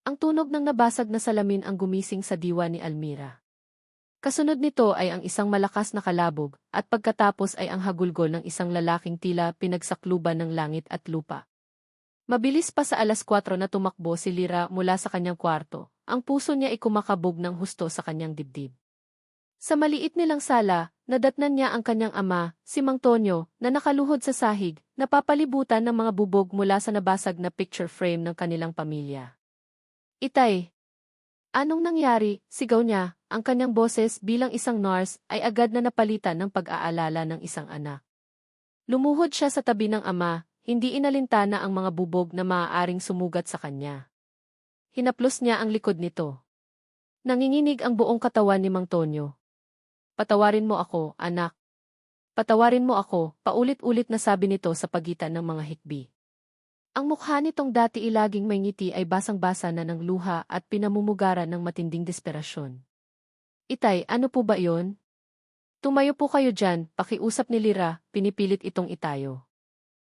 Ang tunog ng nabasag na salamin ang gumising sa diwa ni Almira. Kasunod nito ay ang isang malakas na kalabog, at pagkatapos ay ang hagulgol ng isang lalaking tila pinagsakluban ng langit at lupa. Mabilis pa sa 4:00 na tumakbo si Lyra mula sa kanyang kwarto, ang puso niya ay kumakabog ng husto sa kanyang dibdib. Sa maliit nilang sala, nadatnan niya ang kanyang ama, si Mang Tonyo, na nakaluhod sa sahig, napapalibutan ng mga bubog mula sa nabasag na picture frame ng kanilang pamilya. "Itay! Anong nangyari?" sigaw niya, ang kanyang boses bilang isang nurse ay agad na napalitan ng pag-aalala ng isang anak. Lumuhod siya sa tabi ng ama, hindi inalintana ang mga bubog na maaaring sumugat sa kanya. Hinaplos niya ang likod nito. Nanginginig ang buong katawan ni Mang Tonyo. "Patawarin mo ako, anak. Patawarin mo ako," paulit-ulit na sabi nito sa pagitan ng mga hikbi. Ang mukha nitong dati ilaging may ngiti ay basang-basa na ng luha at pinamumugaran ng matinding desperasyon. "Itay, ano po ba iyon?" "Tumayo po kayo dyan," pakiusap ni Lyra, pinipilit itong itayo.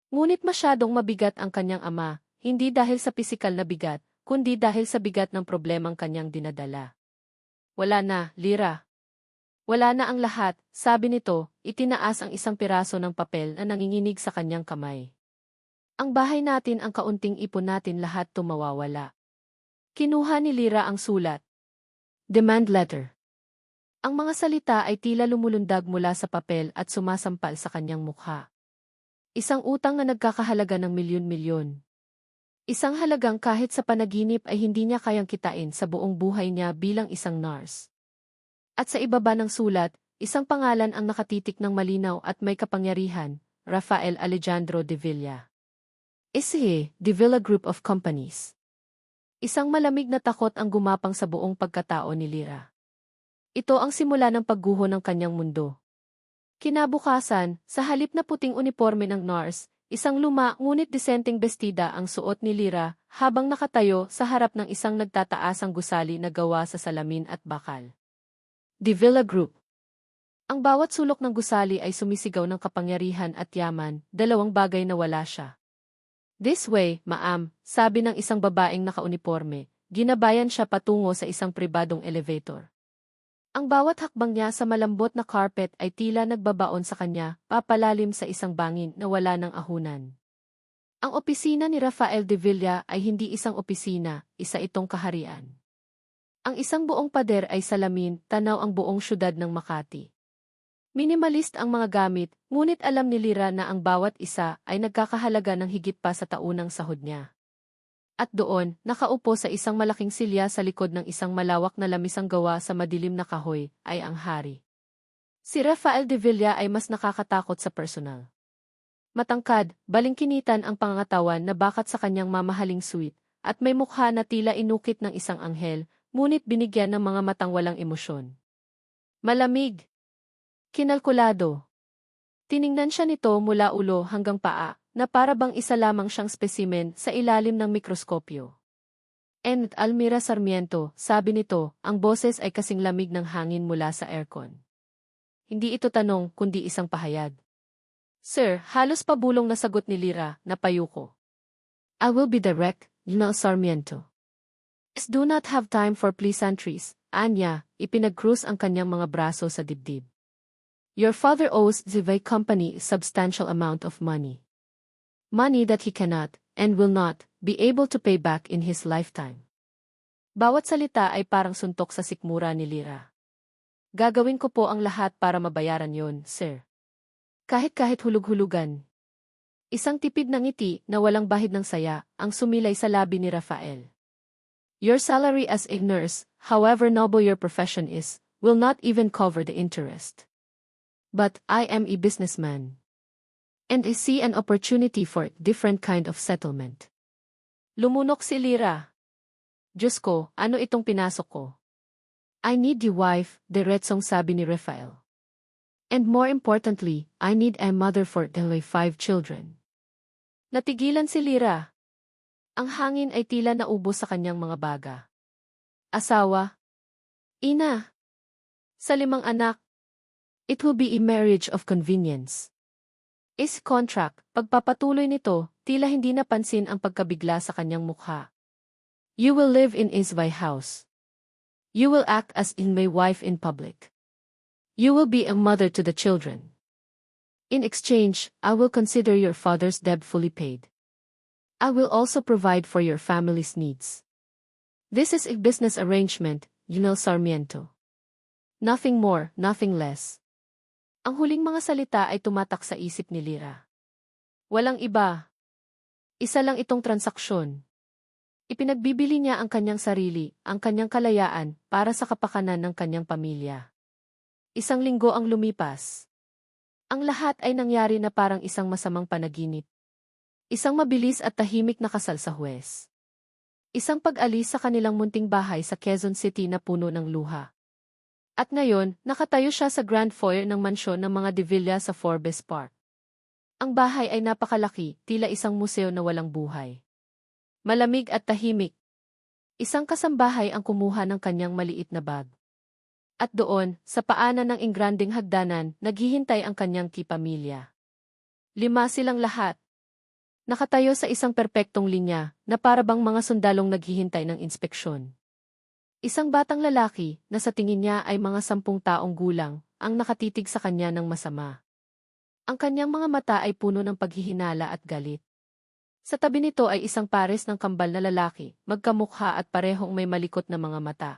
Ngunit masyadong mabigat ang kanyang ama, hindi dahil sa pisikal na bigat, kundi dahil sa bigat ng problemang kanyang dinadala. "Wala na, Lyra. Wala na ang lahat," sabi nito, itinaas ang isang piraso ng papel na nanginginig sa kanyang kamay. "Ang bahay natin, ang kaunting ipon natin, lahat tumawawala." Kinuha ni Lyra ang sulat. Demand letter. Ang mga salita ay tila lumulundag mula sa papel at sumasampal sa kanyang mukha. Isang utang na nagkakahalaga ng milyon-milyon. Isang halagang kahit sa panaginip ay hindi niya kayang kitain sa buong buhay niya bilang isang nurse. At sa ibaba ng sulat, isang pangalan ang nakatitik ng malinaw at may kapangyarihan, Rafael Alejandro de Villa. SE, De Villa Group of Companies. Isang malamig na takot ang gumapang sa buong pagkatao ni Lyra. Ito ang simula ng pagguho ng kanyang mundo. Kinabukasan, sa halip na puting uniforme ng nurse, isang luma ngunit disenteng bestida ang suot ni Lyra habang nakatayo sa harap ng isang nagtataasang gusali na gawa sa salamin at bakal. De Villa Group. Ang bawat sulok ng gusali ay sumisigaw ng kapangyarihan at yaman, dalawang bagay na wala siya. "This way, ma'am," sabi ng isang babaeng nakauniporme, ginabayan siya patungo sa isang pribadong elevator. Ang bawat hakbang niya sa malambot na carpet ay tila nagbabaon sa kanya, papalalim sa isang bangin na wala ng ahunan. Ang opisina ni Rafael de Villa ay hindi isang opisina, isa itong kaharian. Ang isang buong pader ay salamin, tanaw ang buong syudad ng Makati. Minimalist ang mga gamit, ngunit alam ni Lyra na ang bawat isa ay nagkakahalaga ng higit pa sa taunang sahod niya. At doon, nakaupo sa isang malaking silya sa likod ng isang malawak na lamisang gawa sa madilim na kahoy, ay ang hari. Si Rafael de Villa ay mas nakakatakot sa personal. Matangkad, balingkinitan ang pangangatawan na bakat sa kanyang mamahaling suit, at may mukha na tila inukit ng isang anghel, ngunit binigyan ng mga matang walang emosyon. Malamig. Kinalkulado. Tiningnan siya nito mula ulo hanggang paa, na para bang isa lamang siyang spesimen sa ilalim ng mikroskopyo. "And Almira Sarmiento," sabi nito, ang boses ay kasing lamig ng hangin mula sa aircon. Hindi ito tanong, kundi isang pahayag. "Sir," halos pabulong na sagot ni Lyra, napayuko. "I will be direct, Lina Sarmiento. Do not have time for pleasantries," anya, ipinag-cruise ang kanyang mga braso sa dibdib. "Your father owes the Vay Company a substantial amount of money. Money that he cannot, and will not, be able to pay back in his lifetime." Bawat salita ay parang suntok sa sikmura ni Lyra. "Gagawin ko po ang lahat para mabayaran yon, sir. Kahit hulug-hulugan." Isang tipid ng ngiti na walang bahid ng saya ang sumilay sa labi ni Rafael. "Your salary as a nurse, however noble your profession is, will not even cover the interest. But I am a businessman. And I see an opportunity for a different kind of settlement." Lumunok si Lyra. "Diyos ko, ano itong pinasok ko?" "I need a wife," diretsong sabi ni Rafael. "And more importantly, I need a mother for the 5 children." Natigilan si Lyra. Ang hangin ay tila naubos sa kanyang mga baga. Asawa? Ina? Sa 5 anak? It will be a marriage of convenience. Is contract, pagpapatuloy nito, tila hindi napansin ang pagkabigla sa kanyang mukha. You will live in is my house. You will act as in my wife in public. You will be a mother to the children. In exchange, I will consider your father's debt fully paid. I will also provide for your family's needs. This is a business arrangement, Junel Sarmiento. Nothing more, nothing less. Ang huling mga salita ay tumatak sa isip ni Lyra. Walang iba. Isa lang itong transaksyon. Ipinagbibili niya ang kanyang sarili, ang kanyang kalayaan, para sa kapakanan ng kanyang pamilya. Isang linggo ang lumipas. Ang lahat ay nangyari na parang isang masamang panaginip. Isang mabilis at tahimik na kasal sa huwes. Isang pag-alis sa kanilang munting bahay sa Quezon City na puno ng luha. At ngayon, nakatayo siya sa grand foyer ng mansyon ng mga De Villa sa Forbes Park. Ang bahay ay napakalaki, tila isang museo na walang buhay. Malamig at tahimik. Isang kasambahay ang kumuha ng kanyang maliit na bag. At doon, sa paanan ng ingranding hagdanan, naghihintay ang kanyang kipamilya. 5 silang lahat. Nakatayo sa isang perpektong linya, na para bang mga sundalong naghihintay ng inspeksyon. Isang batang lalaki, na sa tingin niya ay mga 10 taong gulang, ang nakatitig sa kanya ng masama. Ang kanyang mga mata ay puno ng paghihinala at galit. Sa tabi nito ay isang pares ng kambal na lalaki, magkamukha at parehong may malikot na mga mata.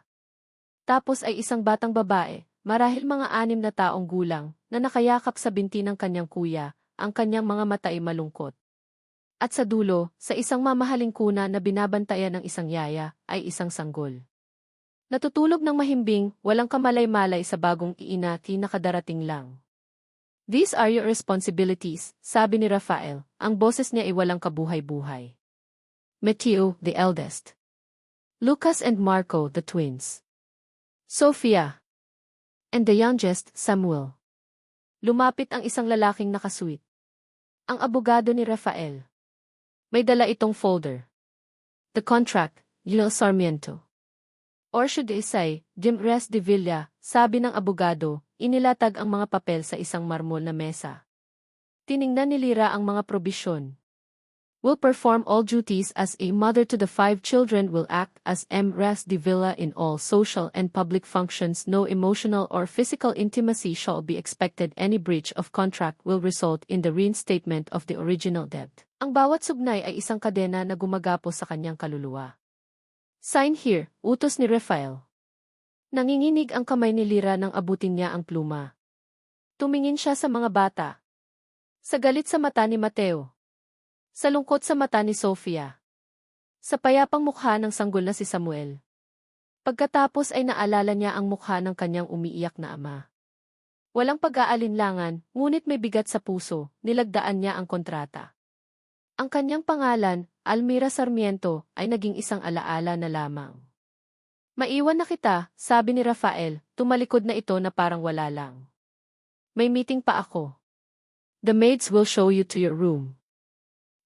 Tapos ay isang batang babae, marahil mga 6 na taong gulang, na nakayakap sa binti ng kanyang kuya, ang kanyang mga mata ay malungkot. At sa dulo, sa isang mamahaling kuna na binabantayan ng isang yaya, ay isang sanggol. Natutulog ng mahimbing, walang kamalay-malay sa bagong iinati na kadarating lang. These are your responsibilities, sabi ni Rafael, ang boses niya ay walang kabuhay-buhay. Mateo, the eldest. Lucas and Marco, the twins. Sophia. And the youngest, Samuel. Lumapit ang isang lalaking nakasuit. Ang abogado ni Rafael. May dala itong folder. The contract, Junel Sarmiento. Or should I say, Jim Res de Villa, sabi ng abogado, inilatag ang mga papel sa isang marmol na mesa. Tiningnan ni Lyra ang mga probisyon. Will perform all duties as a mother to the 5 children, will act as M. Res de Villa in all social and public functions. No emotional or physical intimacy shall be expected. Any breach of contract will result in the reinstatement of the original debt. Ang bawat sugnay ay isang kadena na gumagapos sa kanyang kaluluwa. Sign here, utos ni Rafael. Nanginginig ang kamay ni Lyra nang abutin niya ang pluma. Tumingin siya sa mga bata. Sa galit sa mata ni Mateo. Sa lungkot sa mata ni Sophia. Sa payapang mukha ng sanggol na si Samuel. Pagkatapos ay naalala niya ang mukha ng kanyang umiiyak na ama. Walang pag-aalinlangan, ngunit may bigat sa puso, nilagdaan niya ang kontrata. Ang kanyang pangalan, Almira Sarmiento, ay naging isang alaala na lamang. Maiwan na kita, sabi ni Rafael, tumalikod na ito na parang wala lang. May meeting pa ako. The maids will show you to your room.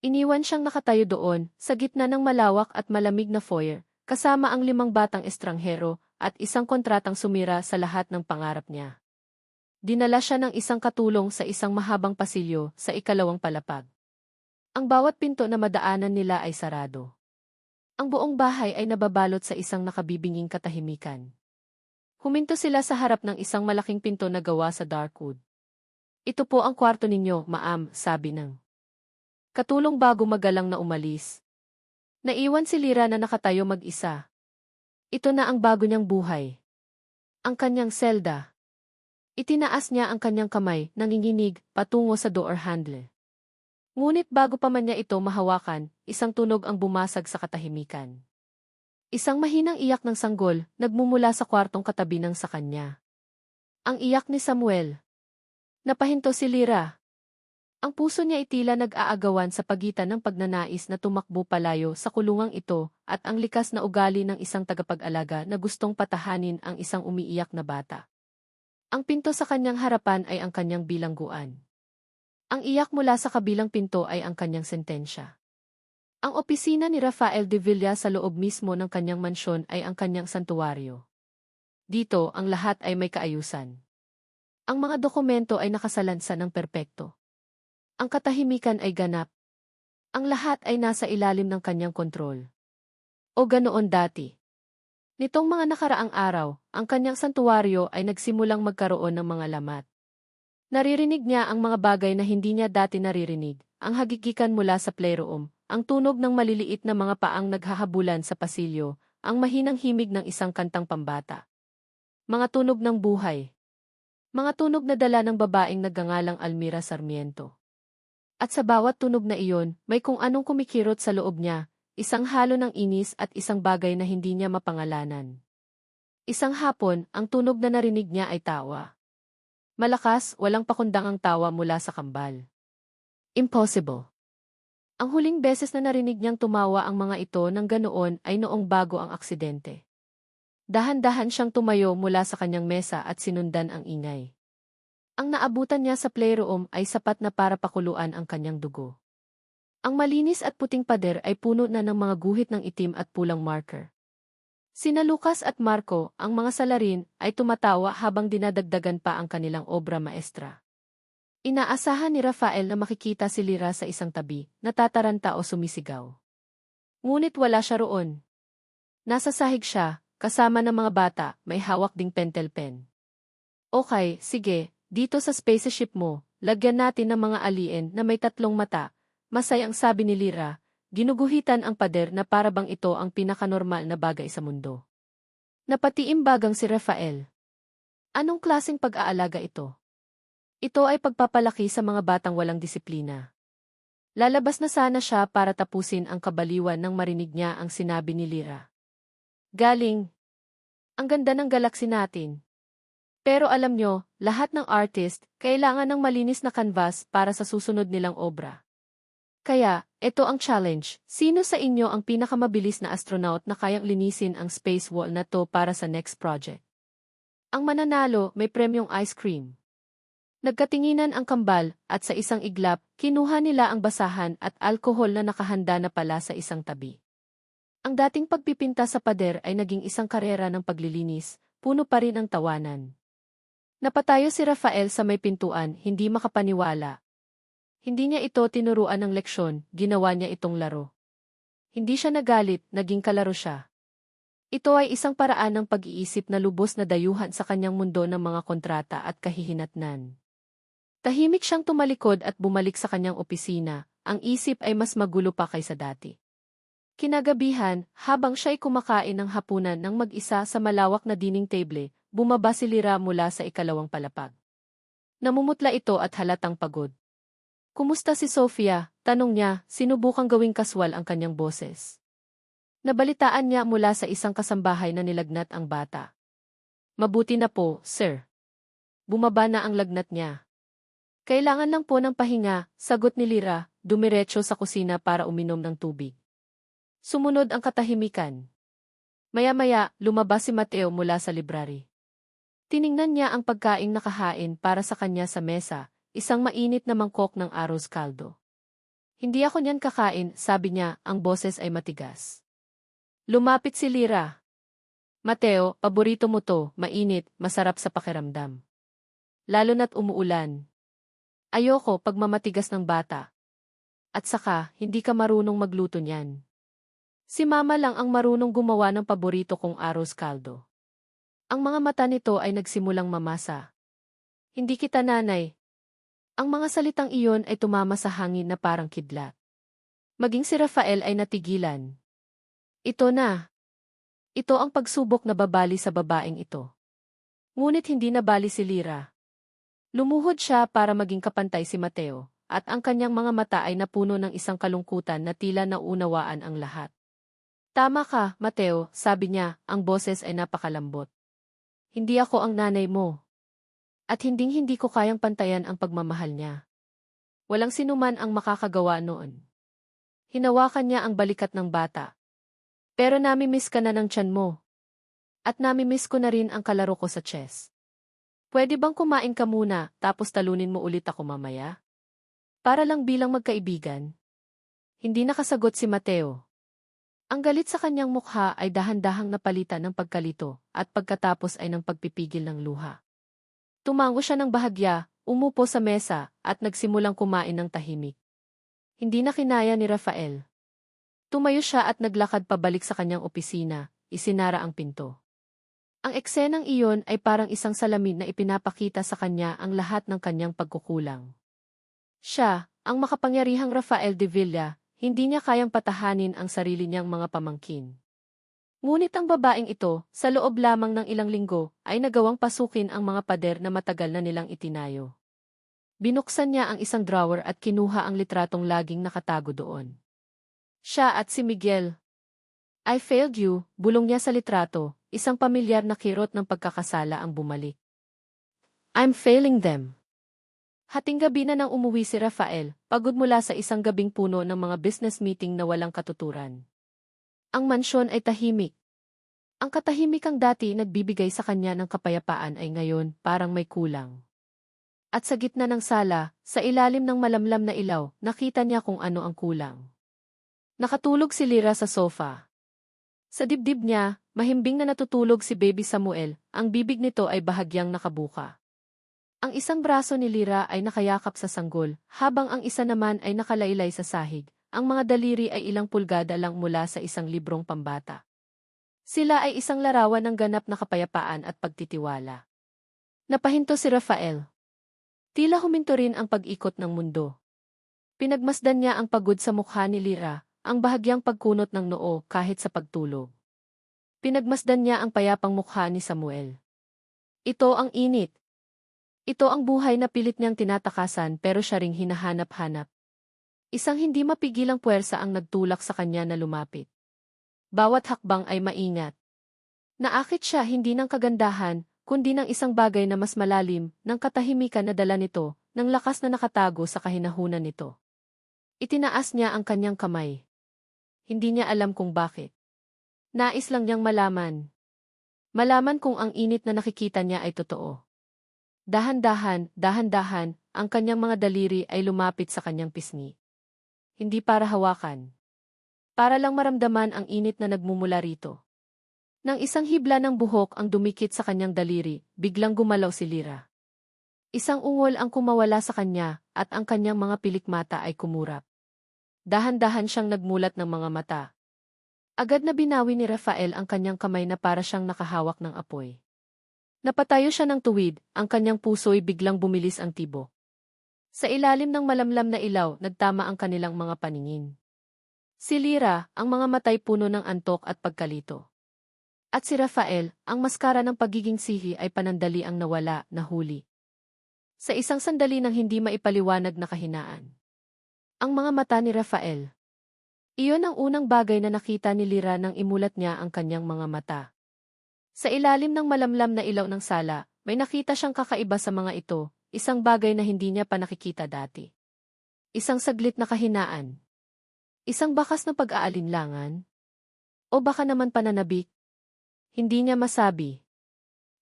Iniwan siyang nakatayo doon, sa gitna ng malawak at malamig na foyer, kasama ang 5 batang estranghero, at isang kontratang sumira sa lahat ng pangarap niya. Dinala siya ng isang katulong sa isang mahabang pasilyo, sa ikalawang palapag. Ang bawat pinto na madaanan nila ay sarado. Ang buong bahay ay nababalot sa isang nakabibinging katahimikan. Huminto sila sa harap ng isang malaking pinto na gawa sa dark wood. Ito po ang kwarto ninyo, ma'am, sabi ng katulong bago magalang na umalis. Naiwan si Lyra na nakatayo mag-isa. Ito na ang bago niyang buhay. Ang kanyang selda. Itinaas niya ang kanyang kamay, nanginginig, patungo sa door handle. Ngunit bago pa man niya ito mahawakan, isang tunog ang bumasag sa katahimikan. Isang mahinang iyak ng sanggol, nagmumula sa kwartong katabi ng sa kanya. Ang iyak ni Samuel. Napahinto si Lyra. Ang puso niya itila nag-aagawan sa pagitan ng pagnanais na tumakbo palayo sa kulungang ito at ang likas na ugali ng isang tagapag-alaga na gustong patahanin ang isang umiiyak na bata. Ang pinto sa kanyang harapan ay ang kanyang bilangguan. Ang iyak mula sa kabilang pinto ay ang kanyang sentensya. Ang opisina ni Rafael de Villa sa loob mismo ng kanyang mansyon ay ang kanyang santuwaryo. Dito, ang lahat ay may kaayusan. Ang mga dokumento ay nakasalansa ng perpekto. Ang katahimikan ay ganap. Ang lahat ay nasa ilalim ng kanyang kontrol. O ganoon dati. Nitong mga nakaraang araw, ang kanyang santuwaryo ay nagsimulang magkaroon ng mga lamat. Naririnig niya ang mga bagay na hindi niya dati naririnig, ang hagigikan mula sa playroom, ang tunog ng maliliit na mga paang naghahabulan sa pasilyo, ang mahinang himig ng isang kantang pambata. Mga tunog ng buhay. Mga tunog na dala ng babaeng nagngangalang Almira Sarmiento. At sa bawat tunog na iyon, may kung anong kumikirot sa loob niya, isang halo ng inis at isang bagay na hindi niya mapangalanan. Isang hapon, ang tunog na narinig niya ay tawa. Malakas, walang pakundang ang tawa mula sa kambal. Impossible. Ang huling beses na narinig niyang tumawa ang mga ito ng ganoon ay noong bago ang aksidente. Dahan-dahan siyang tumayo mula sa kanyang mesa at sinundan ang ingay. Ang naabutan niya sa playroom ay sapat na para pakuluan ang kanyang dugo. Ang malinis at puting pader ay puno na ng mga guhit ng itim at pulang marker. Sina Lucas at Marco, ang mga salarin, ay tumatawa habang dinadagdagan pa ang kanilang obra maestra. Inaasahan ni Rafael na makikita si Lyra sa isang tabi, natataranta o sumisigaw. Ngunit wala siya roon. Nasa sahig siya, kasama ng mga bata, may hawak ding pentel pen. Okay, sige, dito sa spaceship mo, lagyan natin ng mga alien na may 3 mata, masayang sabi ni Lyra, ginuguhitan ang pader na para bang ito ang pinakanormal na bagay sa mundo. Napatiimbagang si Rafael. Anong klaseng pag-aalaga ito? Ito ay pagpapalaki sa mga batang walang disiplina. Lalabas na sana siya para tapusin ang kabaliwan nang marinig niya ang sinabi ni Lyra. Galing. Ang ganda ng galaksi natin. Pero alam nyo, lahat ng artist, kailangan ng malinis na canvas para sa susunod nilang obra. Kaya, ito ang challenge. Sino sa inyo ang pinakamabilis na astronaut na kayang linisin ang space wall na to para sa next project? Ang mananalo, may premyong ice cream. Nagkatinginan ang kambal, at sa isang iglap, kinuha nila ang basahan at alkohol na nakahanda na pala sa isang tabi. Ang dating pagpipinta sa pader ay naging isang karera ng paglilinis, puno pa rin ang tawanan. Napatayo si Rafael sa may pintuan, hindi makapaniwala. Hindi niya ito tinuruan ng leksyon, ginawa niya itong laro. Hindi siya nagalit, naging kalaro siya. Ito ay isang paraan ng pag-iisip na lubos na dayuhan sa kanyang mundo ng mga kontrata at kahihinatnan. Tahimik siyang tumalikod at bumalik sa kanyang opisina, ang isip ay mas magulo pa kaysa dati. Kinagabihan, habang siya ay kumakain ng hapunan ng mag-isa sa malawak na dining table, bumaba si Lyra mula sa ikalawang palapag. Namumutla ito at halatang pagod. Kumusta si Sofia? Tanong niya, sinubukang gawing kaswal ang kanyang boses. Nabalitaan niya mula sa isang kasambahay na nilagnat ang bata. Mabuti na po, sir. Bumaba na ang lagnat niya. Kailangan lang po ng pahinga, sagot ni Lyra, dumiretso sa kusina para uminom ng tubig. Sumunod ang katahimikan. Maya-maya, lumabas si Mateo mula sa library. Tiningnan niya ang pagkaing nakahain para sa kanya sa mesa, isang mainit na mangkok ng arroz caldo. Hindi ako niyan kakain, sabi niya, ang boses ay matigas. Lumapit si Lyra. Mateo, paborito mo to, mainit, masarap sa pakiramdam. Lalo na't umuulan. Ayoko pag mamatigas ng bata. At saka, hindi ka marunong magluto niyan. Si Mama lang ang marunong gumawa ng paborito kong arroz caldo. Ang mga mata nito ay nagsimulang mamasa. Hindi kita nanay. Ang mga salitang iyon ay tumama sa hangin na parang kidlat. Maging si Rafael ay natigilan. Ito na. Ito ang pagsubok na babali sa babaeng ito. Ngunit hindi nabali si Lyra. Lumuhod siya para maging kapantay si Mateo, at ang kanyang mga mata ay napuno ng isang kalungkutan na tila naunawaan ang lahat. Tama ka, Mateo, sabi niya, ang boses ay napakalambot. Hindi ako ang nanay mo. At hinding-hindi ko kayang pantayan ang pagmamahal niya. Walang sinuman ang makakagawa noon. Hinawakan niya ang balikat ng bata. Pero namimiss ka na ng tiyan mo. At namimiss ko na rin ang kalaro ko sa chess. Pwede bang kumain ka muna, tapos talunin mo ulit ako mamaya? Para lang bilang magkaibigan. Hindi nakasagot si Mateo. Ang galit sa kanyang mukha ay dahan-dahang napalitan ng pagkalito, at pagkatapos ay ng pagpipigil ng luha. Tumango siya ng bahagya, umupo sa mesa, at nagsimulang kumain ng tahimik. Hindi na kinaya ni Rafael. Tumayo siya at naglakad pabalik sa kanyang opisina, isinara ang pinto. Ang eksenang iyon ay parang isang salamin na ipinapakita sa kanya ang lahat ng kanyang pagkukulang. Siya, ang makapangyarihang Rafael de Villa, hindi niya kayang patahanin ang sarili niyang mga pamangkin. Ngunit ang babaeng ito, sa loob lamang ng ilang linggo, ay nagawang pasukin ang mga pader na matagal na nilang itinayo. Binuksan niya ang isang drawer at kinuha ang litratong laging nakatago doon. Siya at si Miguel. "I failed you," bulong niya sa litrato, isang pamilyar na kirot ng pagkakasala ang bumalik. "I'm failing them." Hating gabi na nang umuwi si Rafael, pagod mula sa isang gabing puno ng mga business meeting na walang katuturan. Ang mansyon ay tahimik. Ang katahimikang dati nagbibigay sa kanya ng kapayapaan ay ngayon parang may kulang. At sa gitna ng sala, sa ilalim ng malamlam na ilaw, nakita niya kung ano ang kulang. Nakatulog si Lyra sa sofa. Sa dibdib niya, mahimbing na natutulog si Baby Samuel, ang bibig nito ay bahagyang nakabuka. Ang isang braso ni Lyra ay nakayakap sa sanggol, habang ang isa naman ay nakalaylay sa sahig. Ang mga daliri ay ilang pulgada lang mula sa isang librong pambata. Sila ay isang larawan ng ganap na kapayapaan at pagtitiwala. Napahinto si Rafael. Tila huminto rin ang pag-ikot ng mundo. Pinagmasdan niya ang pagod sa mukha ni Lyra, ang bahagyang pagkunot ng noo kahit sa pagtulog. Pinagmasdan niya ang payapang mukha ni Samuel. Ito ang init. Ito ang buhay na pilit niyang tinatakasan pero siya ring hinahanap-hanap. Isang hindi mapigilang puwersa ang nagtulak sa kanya na lumapit. Bawat hakbang ay maingat. Naakit siya hindi ng kagandahan, kundi ng isang bagay na mas malalim, ng katahimikan na dala nito, ng lakas na nakatago sa kahinahunan nito. Itinaas niya ang kanyang kamay. Hindi niya alam kung bakit. Nais lang niyang malaman. Malaman kung ang init na nakikita niya ay totoo. Dahan-dahan, dahan-dahan, ang kanyang mga daliri ay lumapit sa kanyang pisngi. Hindi para hawakan. Para lang maramdaman ang init na nagmumula rito. Nang isang hibla ng buhok ang dumikit sa kanyang daliri, biglang gumalaw si Lyra. Isang ungol ang kumawala sa kanya, at ang kanyang mga pilikmata ay kumurap. Dahan-dahan siyang nagmulat ng mga mata. Agad na binawi ni Rafael ang kanyang kamay na para siyang nakahawak ng apoy. Napatayo siya ng tuwid, ang kanyang puso'y biglang bumilis ang tibok. Sa ilalim ng malamlam na ilaw, nagtama ang kanilang mga paningin. Si Lyra, ang mga matay puno ng antok at pagkalito. At si Rafael, ang maskara ng pagiging sihi ay panandali ang nawala, nahuli. Sa isang sandali nang hindi maipaliwanag na kahinaan. Ang mga mata ni Rafael. Iyon ang unang bagay na nakita ni Lyra nang imulat niya ang kanyang mga mata. Sa ilalim ng malamlam na ilaw ng sala, may nakita siyang kakaiba sa mga ito, isang bagay na hindi niya pa nakikita dati. Isang saglit na kahinaan. Isang bakas na pag-aalinlangan. O baka naman pananabik. Hindi niya masabi.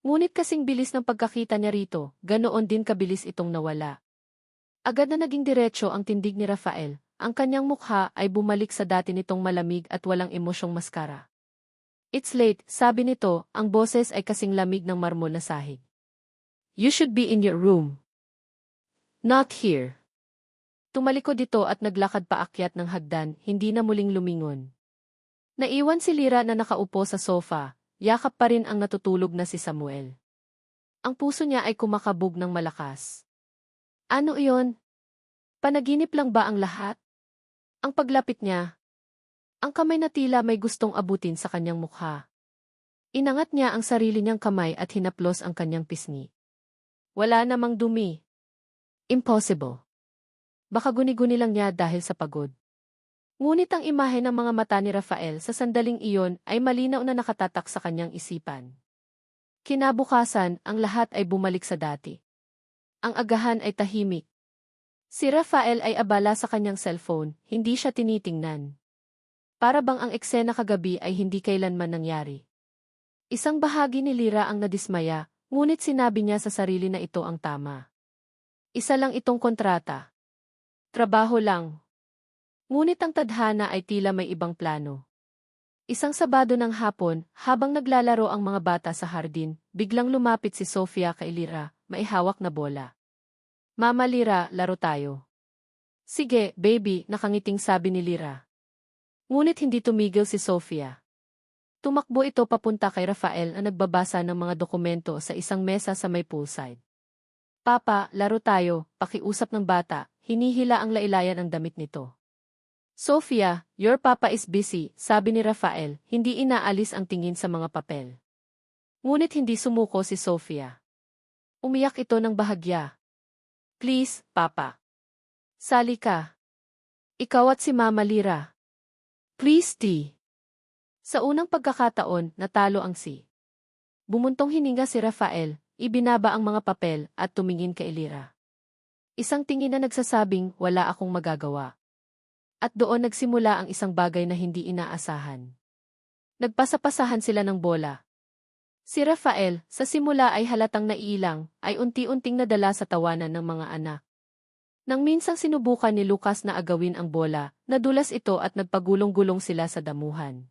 Ngunit kasing bilis ng pagkakita niya rito, ganoon din kabilis itong nawala. Agad na naging diretso ang tindig ni Rafael, ang kanyang mukha ay bumalik sa dati nitong malamig at walang emosyong maskara. "It's late," sabi nito, ang boses ay kasing lamig ng marmol na sahig. "You should be in your room. Not here." Tumalikod ito at naglakad paakyat ng hagdan, hindi na muling lumingon. Naiwan si Lyra na nakaupo sa sofa, yakap pa rin ang natutulog na si Samuel. Ang puso niya ay kumakabog ng malakas. Ano iyon? Panaginip lang ba ang lahat? Ang paglapit niya. Ang kamay na tila may gustong abutin sa kanyang mukha. Inangat niya ang sarili niyang kamay at hinaplos ang kanyang pisngi. Wala namang dumi. Impossible. Baka guni-guni lang niya dahil sa pagod. Ngunit ang imahe ng mga mata ni Rafael sa sandaling iyon ay malinaw na nakatatak sa kanyang isipan. Kinabukasan, ang lahat ay bumalik sa dati. Ang agahan ay tahimik. Si Rafael ay abala sa kanyang cellphone, hindi siya tinitingnan. Para bang ang eksena kagabi ay hindi kailanman nangyari. Isang bahagi ni Lyra ang nadismaya, ngunit sinabi niya sa sarili na ito ang tama. Isa lang itong kontrata. Trabaho lang. Ngunit ang tadhana ay tila may ibang plano. Isang Sabado ng hapon, habang naglalaro ang mga bata sa hardin, biglang lumapit si Sofia kay Lyra, may hawak na bola. "Mama Lyra, laro tayo." "Sige, baby," nakangiting sabi ni Lyra. Ngunit hindi tumigil si Sofia. Tumakbo ito papunta kay Rafael na nagbabasa ng mga dokumento sa isang mesa sa may poolside. Papa, laro tayo, pakiusap ng bata, hinihila ang lailayan ang damit nito. Sofia, your papa is busy, sabi ni Rafael, hindi inaalis ang tingin sa mga papel. Ngunit hindi sumuko si Sofia. Umiyak ito ng bahagya. Please, papa. Sali ka. Ikaw at si Mama Lira. Please, T. Sa unang pagkakataon, natalo ang si. Bumuntong hininga si Rafael, ibinaba ang mga papel at tumingin kay Lira. Isang tingin na nagsasabing, wala akong magagawa. At doon nagsimula ang isang bagay na hindi inaasahan. Nagpasapasahan sila ng bola. Si Rafael, sa simula ay halatang naiilang, ay unti-unting nadala sa tawanan ng mga anak. Nang minsang sinubukan ni Lucas na agawin ang bola, nadulas ito at nagpagulong-gulong sila sa damuhan.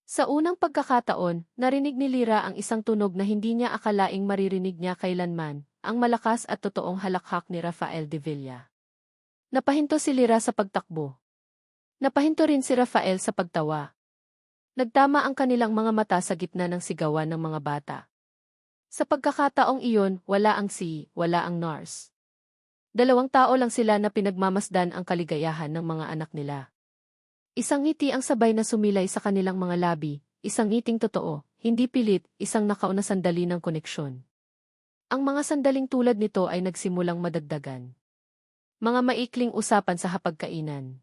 Sa unang pagkakataon, narinig ni Lira ang isang tunog na hindi niya akalaing maririnig niya kailanman, ang malakas at totoong halakhak ni Rafael de Villa. Napahinto si Lira sa pagtakbo. Napahinto rin si Rafael sa pagtawa. Nagtama ang kanilang mga mata sa gitna ng sigawan ng mga bata. Sa pagkakataong iyon, wala ang si, wala ang nurse. Dalawang tao lang sila na pinagmamasdan ang kaligayahan ng mga anak nila. Isang ngiti ang sabay na sumilay sa kanilang mga labi, isang ngiting totoo, hindi pilit, isang nakauna sandali ng koneksyon. Ang mga sandaling tulad nito ay nagsimulang madagdagan. Mga maikling usapan sa hapagkainan.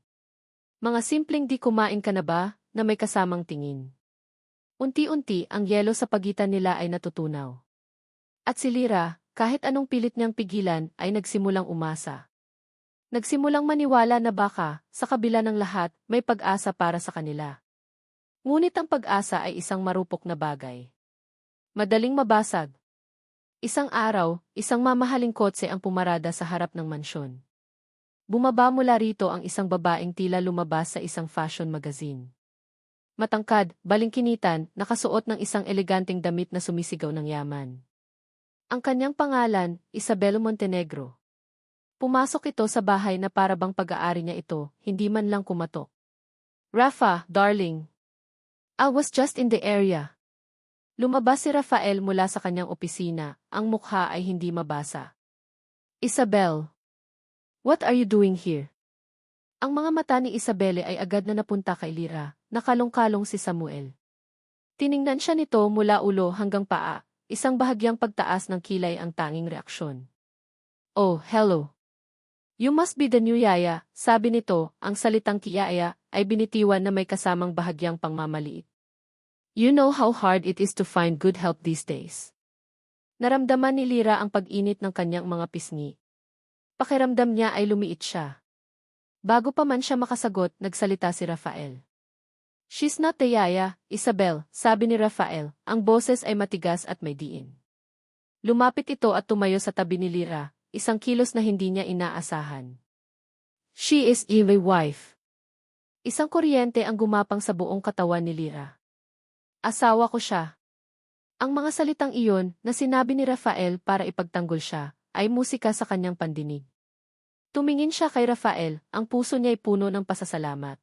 Mga simpleng di kumain ka na ba, na may kasamang tingin. Unti-unti ang yelo sa pagitan nila ay natutunaw. At si Lira, kahit anong pilit niyang pigilan, ay nagsimulang umasa. Nagsimulang maniwala na baka, sa kabila ng lahat, may pag-asa para sa kanila. Ngunit ang pag-asa ay isang marupok na bagay. Madaling mabasag. Isang araw, isang mamahaling kotse ang pumarada sa harap ng mansyon. Bumaba mula rito ang isang babaeng tila lumabas sa isang fashion magazine. Matangkad, balingkinitan, nakasuot ng isang eleganteng damit na sumisigaw ng yaman. Ang kanyang pangalan, Isabel Montenegro. Pumasok ito sa bahay na para bang pag-aari niya ito, hindi man lang kumatok. Rafa, darling. I was just in the area. Lumabas si Rafael mula sa kanyang opisina, ang mukha ay hindi mabasa. Isabel. What are you doing here? Ang mga mata ni Isabelle ay agad na napunta kay Lira, nakalong-kalong si Samuel. Tiningnan siya nito mula ulo hanggang paa, isang bahagyang pagtaas ng kilay ang tanging reaksyon. Oh, hello. You must be the new Yaya, sabi nito, ang salitang Yaya ay binitiwan na may kasamang bahagyang pangmamaliit. You know how hard it is to find good help these days. Naramdaman ni Lira ang pag-init ng kanyang mga pisngi. Pakiramdam niya ay lumiit siya. Bago pa man siya makasagot, nagsalita si Rafael. She's not the Yaya, Isabel, sabi ni Rafael, ang boses ay matigas at may diin. Lumapit ito at tumayo sa tabi ni Lira. Isang kilos na hindi niya inaasahan. She is my wife. Isang kuryente ang gumapang sa buong katawan ni Lira. Asawa ko siya. Ang mga salitang iyon na sinabi ni Rafael para ipagtanggol siya ay musika sa kanyang pandinig. Tumingin siya kay Rafael, ang puso niya ay puno ng pasasalamat.